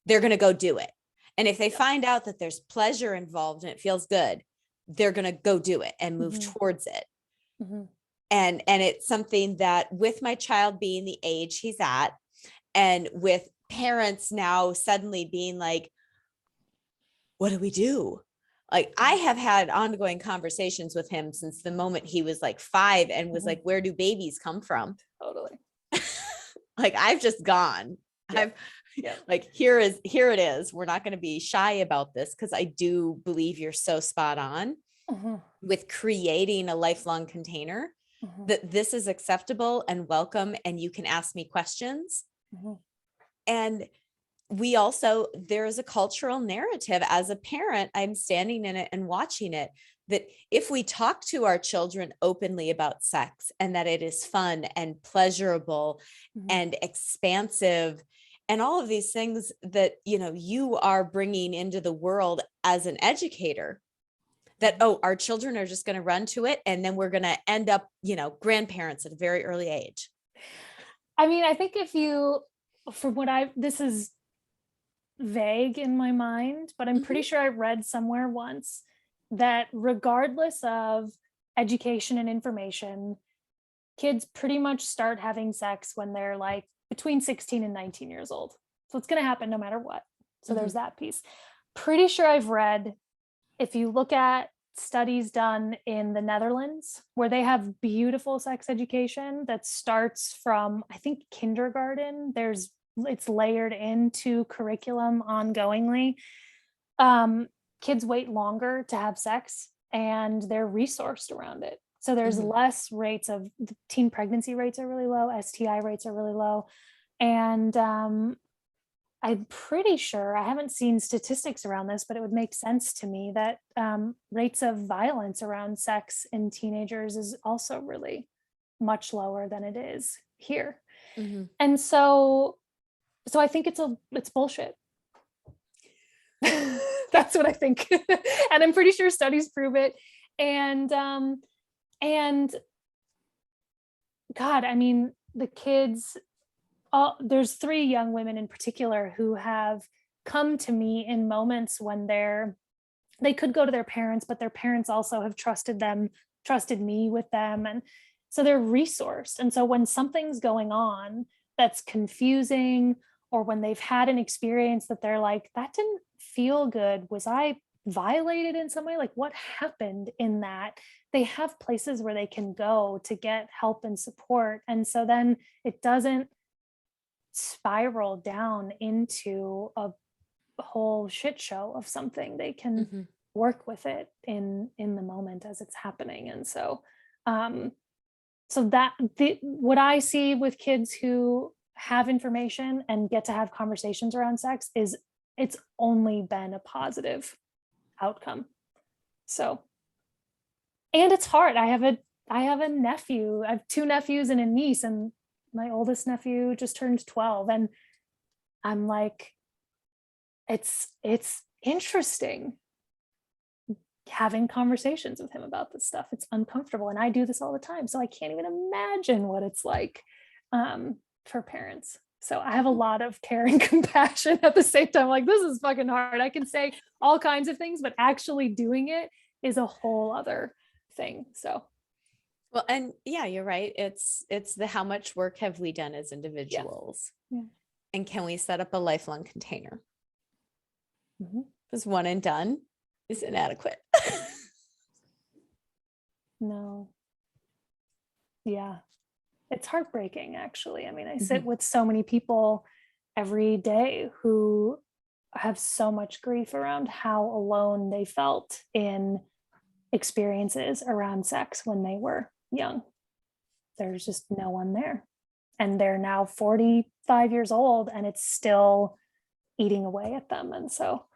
[SPEAKER 1] they're going to go do it. And if they find out that there's pleasure involved and it feels good, they're going to go do it and move towards it. And it's something that, with my child being the age he's at, and with parents now suddenly being like, what do we do? Like, I have had ongoing conversations with him since the moment he was like 5 and was like, where do babies come from?
[SPEAKER 3] Totally.
[SPEAKER 1] Like, I've just gone. Like, here it is. We're not going to be shy about this, because I do believe you're so spot on with creating a lifelong container, that this is acceptable and welcome, and you can ask me questions. And there is a cultural narrative as a parent, I'm standing in it and watching it, that if we talk to our children openly about sex, and that it is fun and pleasurable and expansive and all of these things that, you are bringing into the world as an educator, that, our children are just going to run to it. And then we're going to end up, grandparents at a very early age.
[SPEAKER 3] I mean, I think this is vague in my mind, but I'm pretty sure I read somewhere once that regardless of education and information, kids pretty much start having sex when they're like between 16 and 19 years old. So it's going to happen no matter what. So there's that piece. Pretty sure I've read, if you look at studies done in the Netherlands, where they have beautiful sex education that starts from, I think, kindergarten, it's layered into curriculum ongoingly. Kids wait longer to have sex, and they're resourced around it. So there's less rates of teen pregnancy rates are really low. STI rates are really low. And I'm pretty sure, I haven't seen statistics around this, but it would make sense to me that rates of violence around sex in teenagers is also really much lower than it is here. And so I think it's bullshit. That's what I think. And I'm pretty sure studies prove it. And God, I mean, the kids, there's 3 young women in particular who have come to me in moments when they could go to their parents, but their parents also have trusted me with them. And so they're resourced. And so when something's going on that's confusing, or when they've had an experience that they're like, that didn't feel good, was I violated in some way? Like, what happened in that? They have places where they can go to get help and support. And so then it doesn't spiral down into a whole shit show of something. They can work with it in the moment as it's happening. And so what I see with kids who have information and get to have conversations around sex is it's only been a positive outcome. So, and it's hard. I have a nephew. I have 2 nephews and a niece, and my oldest nephew just turned 12. And I'm like, it's interesting having conversations with him about this stuff. It's uncomfortable. And I do this all the time. So I can't even imagine what it's like for parents. So I have a lot of care and compassion at the same time. Like, this is fucking hard. I can say all kinds of things, but actually doing it is a whole other thing. So
[SPEAKER 1] Well, and yeah, you're right. It's the how much work have we done as individuals?
[SPEAKER 3] Yeah.
[SPEAKER 1] And can we set up a lifelong container?
[SPEAKER 3] Mhm.
[SPEAKER 1] Because one and done is inadequate.
[SPEAKER 3] No. Yeah. It's heartbreaking, actually. I mean, I sit
[SPEAKER 1] Mhm.
[SPEAKER 3] with so many people every day who have so much grief around how alone they felt in experiences around sex when they were young. There's just no one there. And they're now 45 years old and it's still eating away at them. And so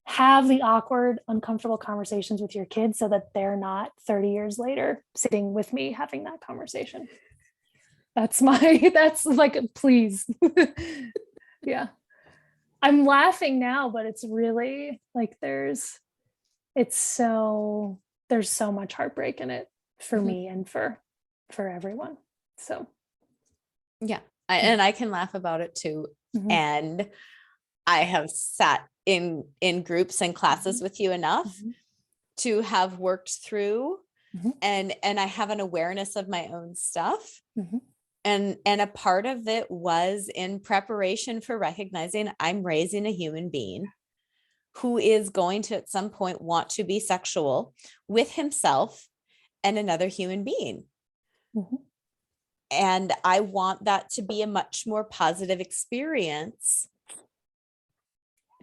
[SPEAKER 3] have the awkward, uncomfortable conversations with your kids so that they're not 30 years later sitting with me having that conversation. That's like, please. Yeah. I'm laughing now, but it's really like there's so much heartbreak in it for
[SPEAKER 1] Mhm.
[SPEAKER 3] me and for everyone. So
[SPEAKER 1] Yeah. And I can laugh about it too.
[SPEAKER 3] mhm.
[SPEAKER 1] And I have sat in groups and classes with you enough
[SPEAKER 3] Mhm.
[SPEAKER 1] to have worked through
[SPEAKER 3] Mhm.
[SPEAKER 1] and I have an awareness of my own stuff.
[SPEAKER 3] Mhm.
[SPEAKER 1] And a part of it was in preparation for recognizing I'm raising a human being who is going to at some point want to be sexual with himself and another human being.
[SPEAKER 3] Mhm.
[SPEAKER 1] And I want that to be a much more positive experience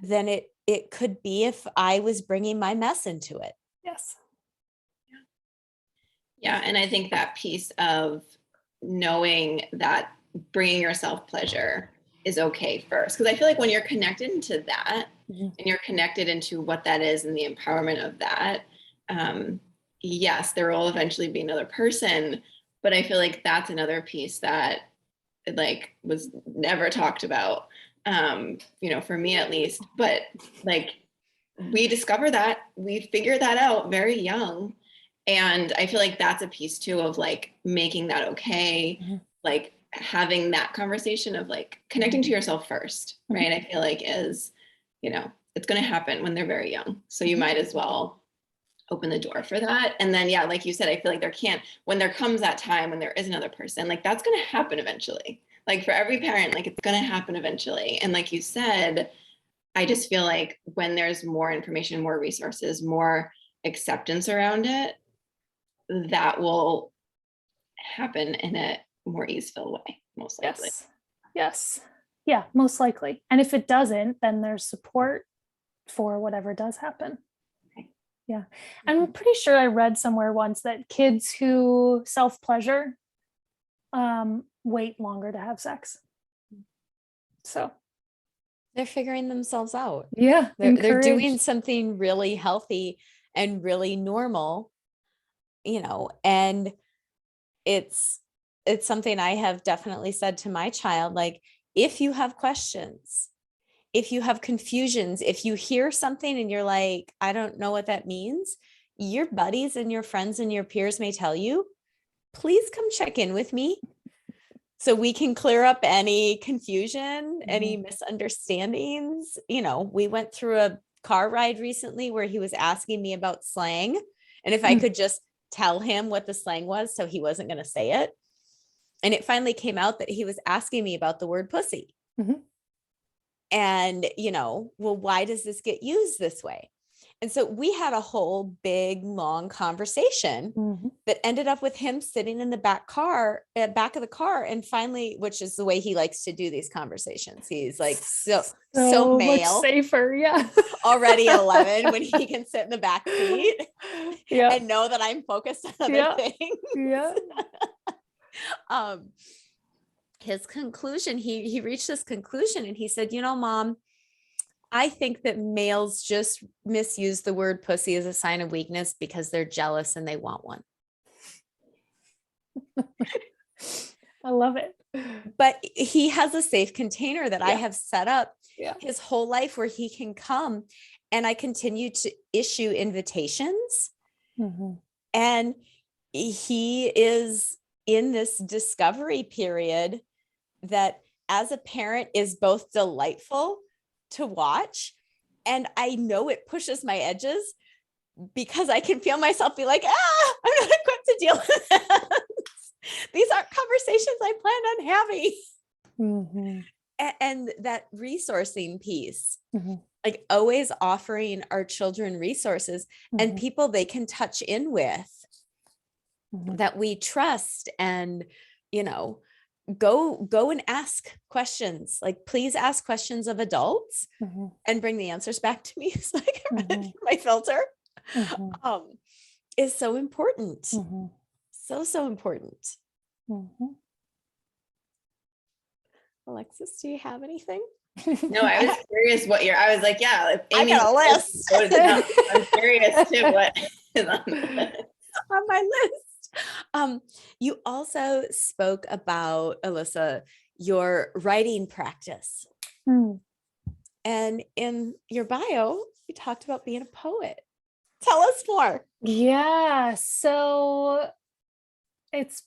[SPEAKER 1] than it could be if I was bringing my mess into it.
[SPEAKER 3] Yes.
[SPEAKER 2] Yeah. And I think that piece of knowing that bringing yourself pleasure is okay first. Because I feel like when you're connected into that
[SPEAKER 3] Mhm.
[SPEAKER 2] and you're connected into what that is and the empowerment of that, yes, there will eventually be another person. But I feel like that's another piece that like was never talked about, for me at least. But like we discover that, we figure that out very young. And I feel like that's a piece too of like making that okay,
[SPEAKER 3] Mhm.
[SPEAKER 2] like having that conversation of like connecting to yourself first, right? I feel like is, it's going to happen when they're very young. So you might as well open the door for that. And then, yeah, like you said, I feel like when there comes that time when there is another person, like that's going to happen eventually. Like for every parent, like it's going to happen eventually. And like you said, I just feel like when there's more information, more resources, more acceptance around it, that will happen in a more easeful way, most likely.
[SPEAKER 3] Yes. Yes. Yeah, most likely. And if it doesn't, then there's support for whatever does happen.
[SPEAKER 2] Okay.
[SPEAKER 3] Yeah. I'm pretty sure I read somewhere once that kids who self-pleasure wait longer to have sex. So
[SPEAKER 1] They're figuring themselves out.
[SPEAKER 3] yeah,
[SPEAKER 1] They're doing
[SPEAKER 3] encouraged.
[SPEAKER 1] something really healthy and really normal, and it's something I have definitely said to my child, like, if you have questions, if you have confusions, if you hear something and you're like, I don't know what that means, your buddies and your friends and your peers may tell you, please come check in with me so we can clear up any confusion, any misunderstandings. We went through a car ride recently where he was asking me about slang and if I could just tell him what the slang was so he wasn't going to say it. And it finally came out that he was asking me about the word pussy.
[SPEAKER 3] Mhm.
[SPEAKER 1] And, well, why does this get used this way? And so we had a whole big, long conversation
[SPEAKER 3] Mhm.
[SPEAKER 1] that ended up with him sitting in the back of the car. And finally, which is the way he likes to do these conversations. He's like, so
[SPEAKER 3] much
[SPEAKER 1] male,
[SPEAKER 3] safer. Yeah.
[SPEAKER 1] already 11 when he can sit in the back seat
[SPEAKER 3] Yeah.
[SPEAKER 1] and know that I'm focused on other
[SPEAKER 3] Yeah.
[SPEAKER 1] things.
[SPEAKER 3] Yeah.
[SPEAKER 1] His conclusion, he reached this conclusion and he said, Mom, I think that males just misuse the word pussy as a sign of weakness because they're jealous and they want one.
[SPEAKER 3] I love it.
[SPEAKER 1] But he has a safe container that I
[SPEAKER 3] Yeah.
[SPEAKER 1] have set up
[SPEAKER 3] Yeah.
[SPEAKER 1] his whole life where he can come, and I continue to issue invitations.
[SPEAKER 3] Mhm.
[SPEAKER 1] And he is in this discovery period that as a parent is both delightful to watch, and I know it pushes my edges, because I can feel myself be like, I'm not equipped to deal with this. These aren't conversations I planned on having.
[SPEAKER 3] Mm-hmm.
[SPEAKER 1] And that resourcing piece,
[SPEAKER 3] Mm-hmm.
[SPEAKER 1] like always offering our children resources and
[SPEAKER 3] Mm-hmm.
[SPEAKER 1] people they can touch in with
[SPEAKER 3] Mm-hmm.
[SPEAKER 1] that we trust, and, you know, go and ask questions. Like, please ask questions of adults
[SPEAKER 3] Mm-hmm.
[SPEAKER 1] and bring the answers back to me so I can run it
[SPEAKER 3] Mm-hmm.
[SPEAKER 1] through my filter.
[SPEAKER 3] Mm-hmm.
[SPEAKER 1] Is so important.
[SPEAKER 3] Mm-hmm.
[SPEAKER 1] So important.
[SPEAKER 3] Mm-hmm.
[SPEAKER 1] Alexis, do you have anything?
[SPEAKER 2] No, I was curious what I was like, yeah, if
[SPEAKER 1] I
[SPEAKER 2] Amy
[SPEAKER 1] got a list.
[SPEAKER 2] go to the top, I'm curious too what is on the list.
[SPEAKER 1] On my list. You also spoke about, Alyssa, your writing practice.
[SPEAKER 3] Mm.
[SPEAKER 1] And in your bio, you talked about being a poet. Tell us more.
[SPEAKER 3] Yeah, so it's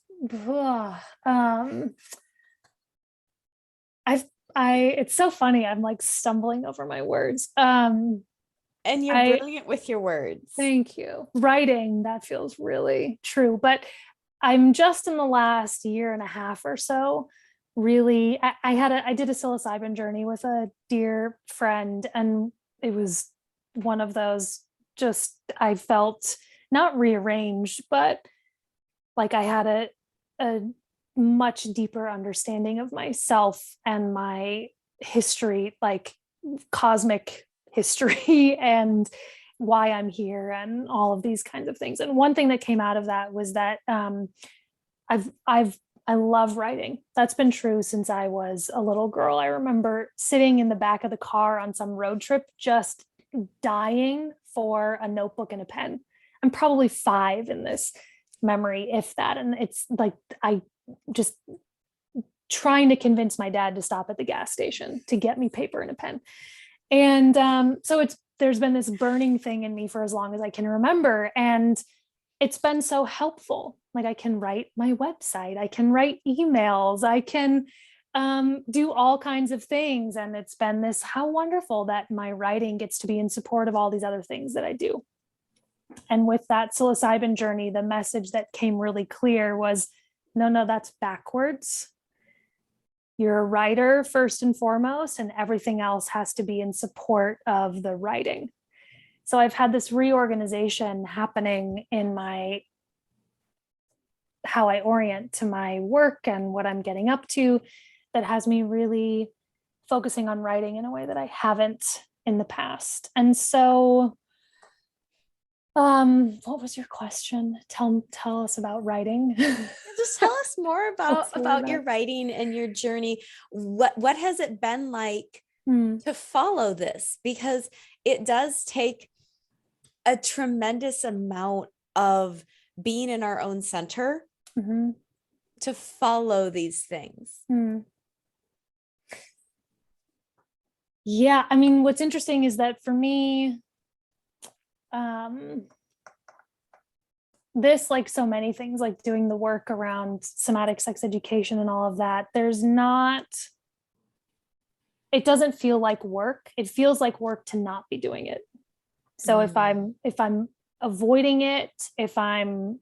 [SPEAKER 3] it's so funny. I'm like stumbling over my words.
[SPEAKER 1] And you're
[SPEAKER 3] I
[SPEAKER 1] brilliant with your words.
[SPEAKER 3] Thank you. Writing, that feels really true. But I'm just in the last year and a half or so, really, I did a psilocybin journey with a dear friend, and it was one of those, just, I felt not rearranged, but like I had a much deeper understanding of myself and my history, like cosmic history, and why I'm here and all of these kinds of things. And one thing that came out of that was that I love writing. That's been true since I was a little girl. I remember sitting in the back of the car on some road trip, just dying for a notebook and a pen. I'm probably 5 in this memory, if that. And it's like, I just trying to convince my dad to stop at the gas station to get me paper and a pen. And so there's been this burning thing in me for as long as I can remember. And it's been so helpful. Like, I can write my website, I can write emails, I can do all kinds of things. And it's been this, how wonderful that my writing gets to be in support of all these other things that I do. And with that psilocybin journey, the message that came really clear was, no, that's backwards. You're a writer first and foremost, and everything else has to be in support of the writing. So I've had this reorganization happening in how I orient to my work and what I'm getting up to, that has me really focusing on writing in a way that I haven't in the past. And so what was your question? Tell us about writing.
[SPEAKER 1] Just tell us more about your writing and your journey. What has it been like to follow this? Because it does take a tremendous amount of being in our own center to follow these things.
[SPEAKER 3] Yeah, I mean, what's interesting is that for me, this, like so many things, like doing the work around somatic sex education and all of that, it doesn't feel like work. It feels like work to not be doing it. So if I'm avoiding it, if I'm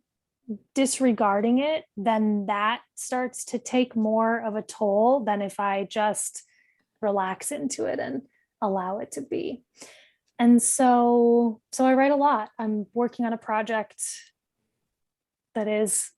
[SPEAKER 3] disregarding it, then that starts to take more of a toll than if I just relax into it and allow it to be. And so I write a lot. I'm working on a project that is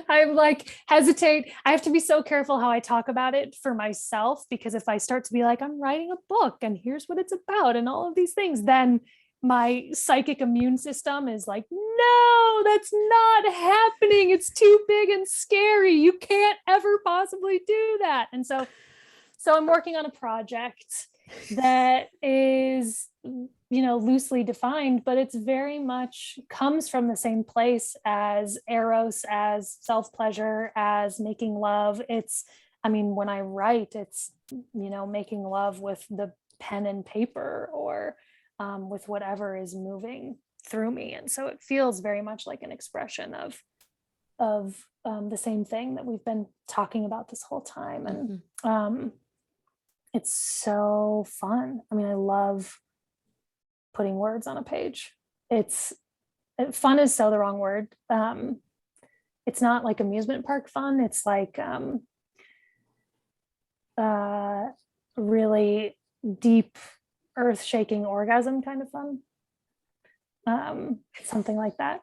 [SPEAKER 3] I'm like hesitate. I have to be so careful how I talk about it for myself, because if I start to be like, I'm writing a book and here's what it's about and all of these things, then my psychic immune system is like, no, that's not happening. It's too big and scary. You can't ever possibly do that. And so I'm working on a project that is, loosely defined, but it's very much comes from the same place as Eros, as self-pleasure, as making love. When I write, it's, making love with the pen and paper, or with whatever is moving through me. And so it feels very much like an expression of the same thing that we've been talking about this whole time. And it's so fun. I mean, I love putting words on a page. it's fun is so the wrong word. It's not like amusement park fun. It's like really deep, earth-shaking orgasm kind of fun. Something like that.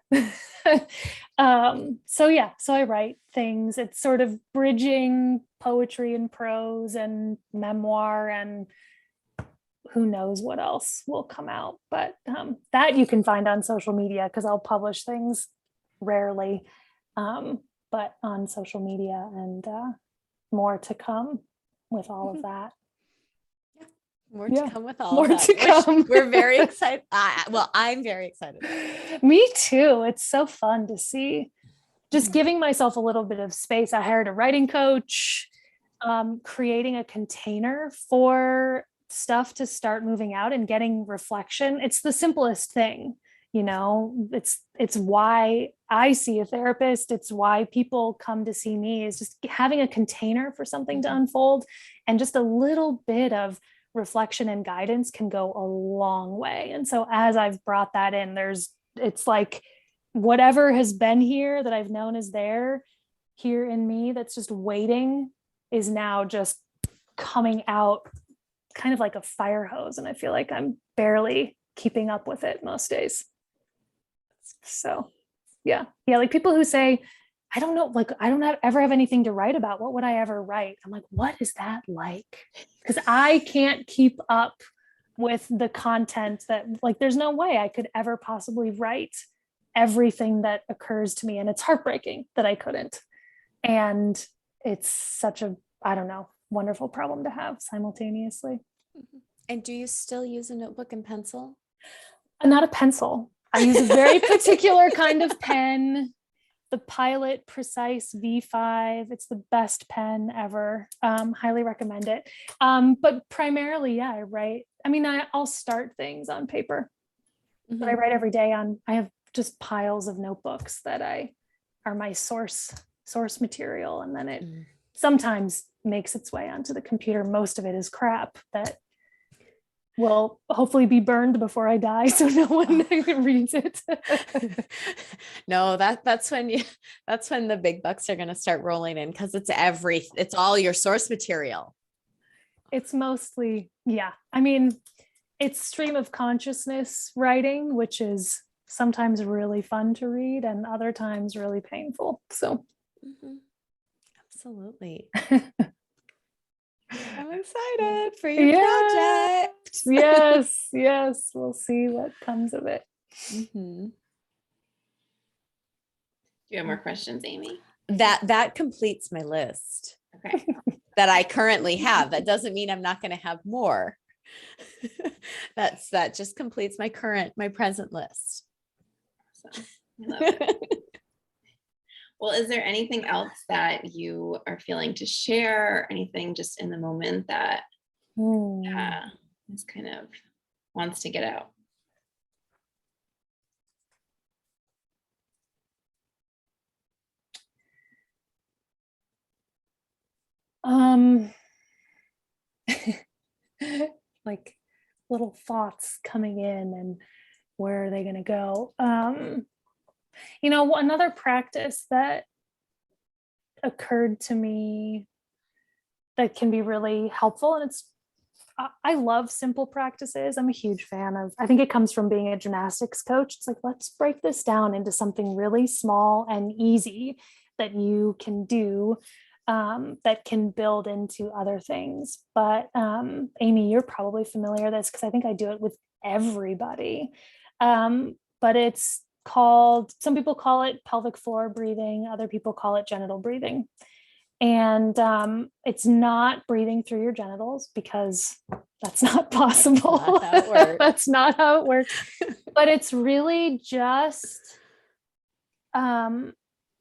[SPEAKER 3] So yeah, so I write things. It's sort of bridging poetry and prose and memoir, and who knows what else will come out. But that you can find on social media, because I'll publish things rarely, but on social media, and more to come with all of that.
[SPEAKER 1] More
[SPEAKER 3] Yeah.
[SPEAKER 1] to come with all
[SPEAKER 3] More
[SPEAKER 1] of that,
[SPEAKER 3] to come.
[SPEAKER 1] we're very excited. Well, I'm very excited.
[SPEAKER 3] Me too. It's so fun to see. Just giving myself a little bit of space. I hired a writing coach, creating a container for stuff to start moving out and getting reflection. It's the simplest thing, you know. It's why I see a therapist. It's why people come to see me, is just having a container for something to unfold, and just a little bit of reflection and guidance can go a long way. And so as I've brought that in, it's like whatever has been here that I've known is there here in me, that's just waiting, is now just coming out kind of like a fire hose. And I feel like I'm barely keeping up with it most days. So yeah. Like people who say, I don't know, like, I don't ever have anything to write about. What would I ever write? I'm like, what is that like? Because I can't keep up with the content that, like, there's no way I could ever possibly write everything that occurs to me. And it's heartbreaking that I couldn't. And it's such a, I don't know, wonderful problem to have simultaneously.
[SPEAKER 1] And do you still use a notebook and pencil?
[SPEAKER 3] Not a pencil. I use a very particular kind of pen. The Pilot Precise V5. It's the best pen ever. Highly recommend it. But primarily, yeah, I write. I mean, I'll start things on paper, but I write every day I have just piles of notebooks that are my source material. And then it sometimes makes its way onto the computer. Most of it is crap that will hopefully be burned before I die, so no one reads it.
[SPEAKER 1] No, that's when the big bucks are going to start rolling in, because it's all your source material.
[SPEAKER 3] It's mostly, yeah. I mean, it's stream of consciousness writing, which is sometimes really fun to read and other times really painful. So
[SPEAKER 1] absolutely. I'm excited for your project.
[SPEAKER 3] Yes. We'll see what comes of it.
[SPEAKER 2] Do you have more questions, Amiee?
[SPEAKER 1] That completes my list.
[SPEAKER 2] Okay.
[SPEAKER 1] That I currently have. That doesn't mean I'm not going to have more. That just completes my present list.
[SPEAKER 2] Awesome. I love it. Well, is there anything else that you are feeling to share, or anything just in the moment that is kind of wants to get out?
[SPEAKER 3] Like little thoughts coming in, and where are they going to go? You know, another practice that occurred to me that can be really helpful, and I love simple practices. I'm a huge fan of, I think it comes from being a gymnastics coach. It's like, let's break this down into something really small and easy that you can do, that can build into other things. But Amiee, you're probably familiar with this, because I think I do it with everybody. But it's called, some people call it pelvic floor breathing, other people call it genital breathing. And it's not breathing through your genitals, because that's not possible.
[SPEAKER 1] Not how it works.
[SPEAKER 3] That's not how it works. But it's really just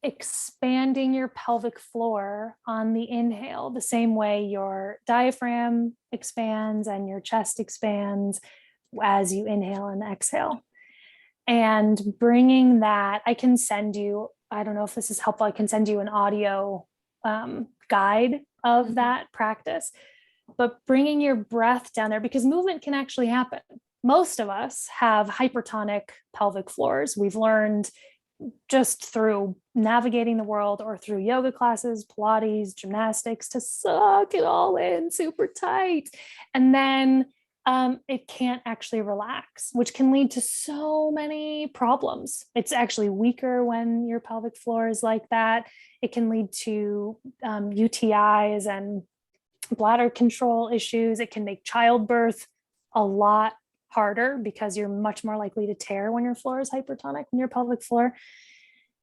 [SPEAKER 3] expanding your pelvic floor on the inhale, the same way your diaphragm expands and your chest expands as you inhale and exhale. And bringing that, I can send you, I don't know if this is helpful, I can send you an audio guide of that practice, but bringing your breath down there, because movement can actually happen. most of us have hypertonic pelvic floors. We've learned just through navigating the world or through yoga classes, Pilates, gymnastics, to suck it all in super tight. And then it can't actually relax, which can lead to so many problems. It's actually weaker when your pelvic floor is like that. It can lead to UTIs and bladder control issues. It can make childbirth a lot harder because you're much more likely to tear when your floor is hypertonic, when your pelvic floor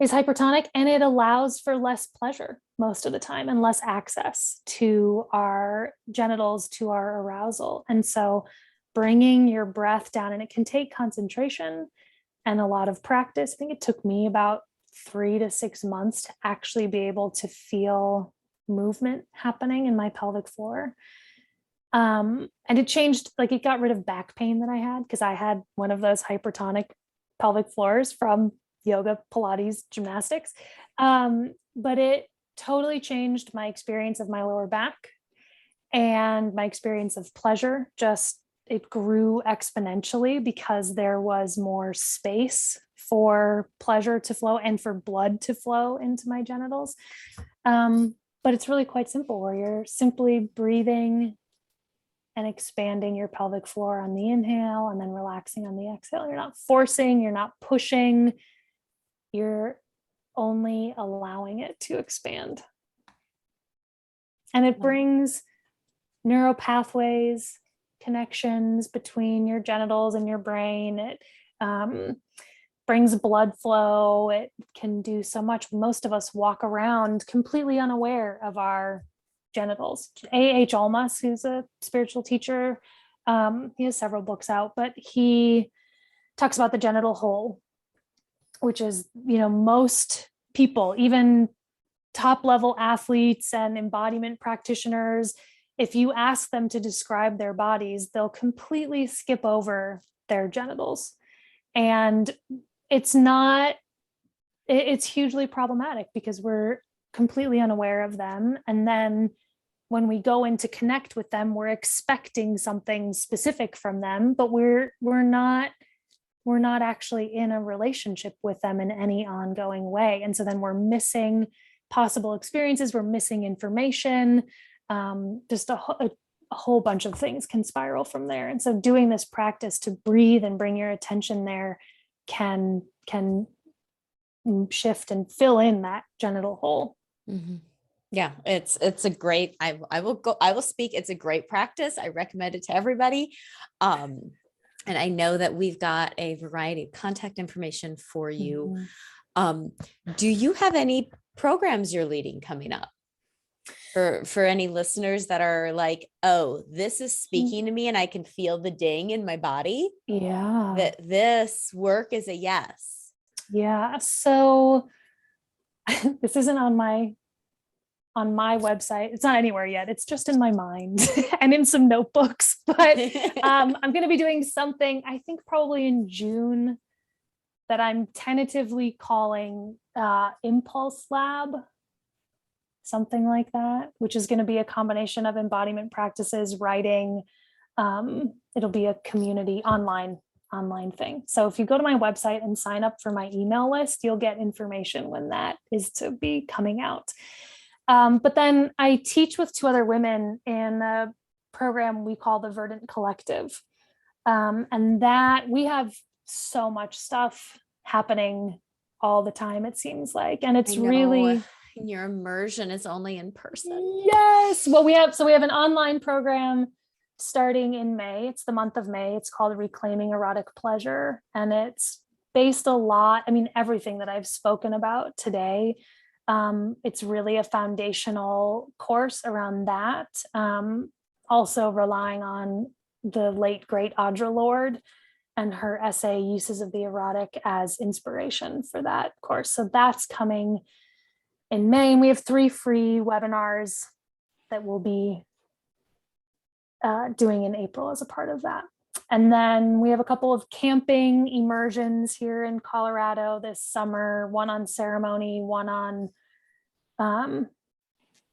[SPEAKER 3] is hypertonic, and it allows for less pleasure most of the time and less access to our genitals, to our arousal. And so bringing your breath down, and it can take concentration and a lot of practice. I think it took me about 3 to 6 months to actually be able to feel movement happening in my pelvic floor. And it changed, like it got rid of back pain that I had because I had one of those hypertonic pelvic floors from yoga, Pilates, gymnastics. But it totally changed my experience of my lower back and my experience of pleasure. Just it grew exponentially because there was more space for pleasure to flow and for blood to flow into my genitals. But it's really quite simple, where you're simply breathing and expanding your pelvic floor on the inhale and then relaxing on the exhale. You're not forcing, you're not pushing, you're only allowing it to expand. And it brings neural pathways, connections between your genitals and your brain. It brings blood flow. It can do so much. Most of us walk around completely unaware of our genitals. A.H. Almas, who's a spiritual teacher, he has several books out, but he talks about the genital hole, which is, most people, even top level athletes and embodiment practitioners, if you ask them to describe their bodies, they'll completely skip over their genitals. And it's hugely problematic because we're completely unaware of them. And then when we go in to connect with them, we're expecting something specific from them, but we're not actually in a relationship with them in any ongoing way. And so then we're missing possible experiences, we're missing information, just a whole bunch of things can spiral from there. And so doing this practice to breathe and bring your attention there can shift and fill in that genital hole.
[SPEAKER 1] Mm-hmm. Yeah, it's a great, I will speak. It's a great practice. I recommend it to everybody. And I know that we've got a variety of contact information for you. Mm-hmm. Do you have any programs you're leading coming up for any listeners that are like, oh, this is speaking to me and I can feel the ding in my body?
[SPEAKER 3] Yeah.
[SPEAKER 1] That this work is a yes.
[SPEAKER 3] Yeah. So this isn't on my website. It's not anywhere yet. It's just in my mind and in some notebooks, but I'm going to be doing something, I think probably in June, that I'm tentatively calling Impulse Lab, something like that, which is going to be a combination of embodiment practices, writing. It'll be a community online thing. So if you go to my website and sign up for my email list, you'll get information when that is to be coming out. But then I teach with 2 other women in a program we call the Verdant Collective. And that we have so much stuff happening all the time, it seems like. And it's really...
[SPEAKER 1] Your immersion is only in person.
[SPEAKER 3] Yes. Well, we have an online program starting in May. It's the month of May. It's called Reclaiming Erotic Pleasure. And it's based a lot, everything that I've spoken about today. It's really a foundational course around that. Also relying on the late, great Audre Lorde and her essay, Uses of the Erotic, as inspiration for that course. So that's coming in May. And we have 3 free webinars that we'll be doing in April as a part of that. And then we have a couple of camping immersions here in Colorado this summer, one on ceremony, one on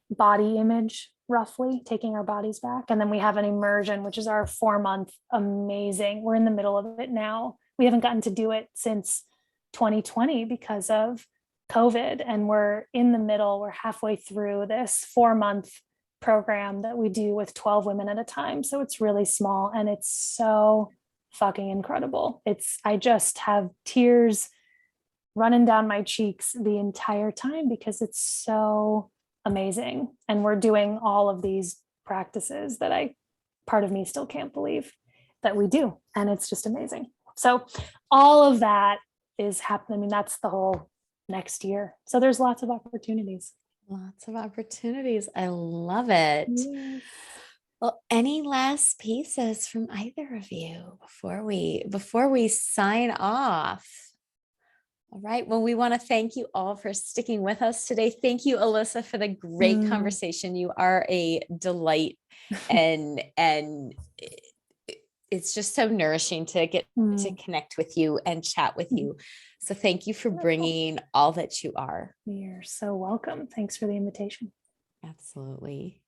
[SPEAKER 3] body image roughly, taking our bodies back. And then we have an immersion, which is our 4-month amazing. We're in the middle of it now. We haven't gotten to do it since 2020 because of COVID. And we're in the middle, we're halfway through this 4-month program that we do with 12 women at a time. So it's really small and it's so fucking incredible. I just have tears running down my cheeks the entire time because it's so amazing. And we're doing all of these practices that part of me still can't believe that we do. And it's just amazing. So all of that is happening. I mean, that's the whole next year. So there's lots of opportunities.
[SPEAKER 1] Lots of opportunities. I love it.
[SPEAKER 3] Yes.
[SPEAKER 1] Well, any last pieces from either of you before we sign off? All right. Well, we want to thank you all for sticking with us today. Thank you, Alyssa, for the great conversation. You are a delight, and it's just so nourishing to get to connect with you and chat with you. So thank you for bringing all that you are.
[SPEAKER 3] You're so welcome. Thanks for the invitation.
[SPEAKER 1] Absolutely.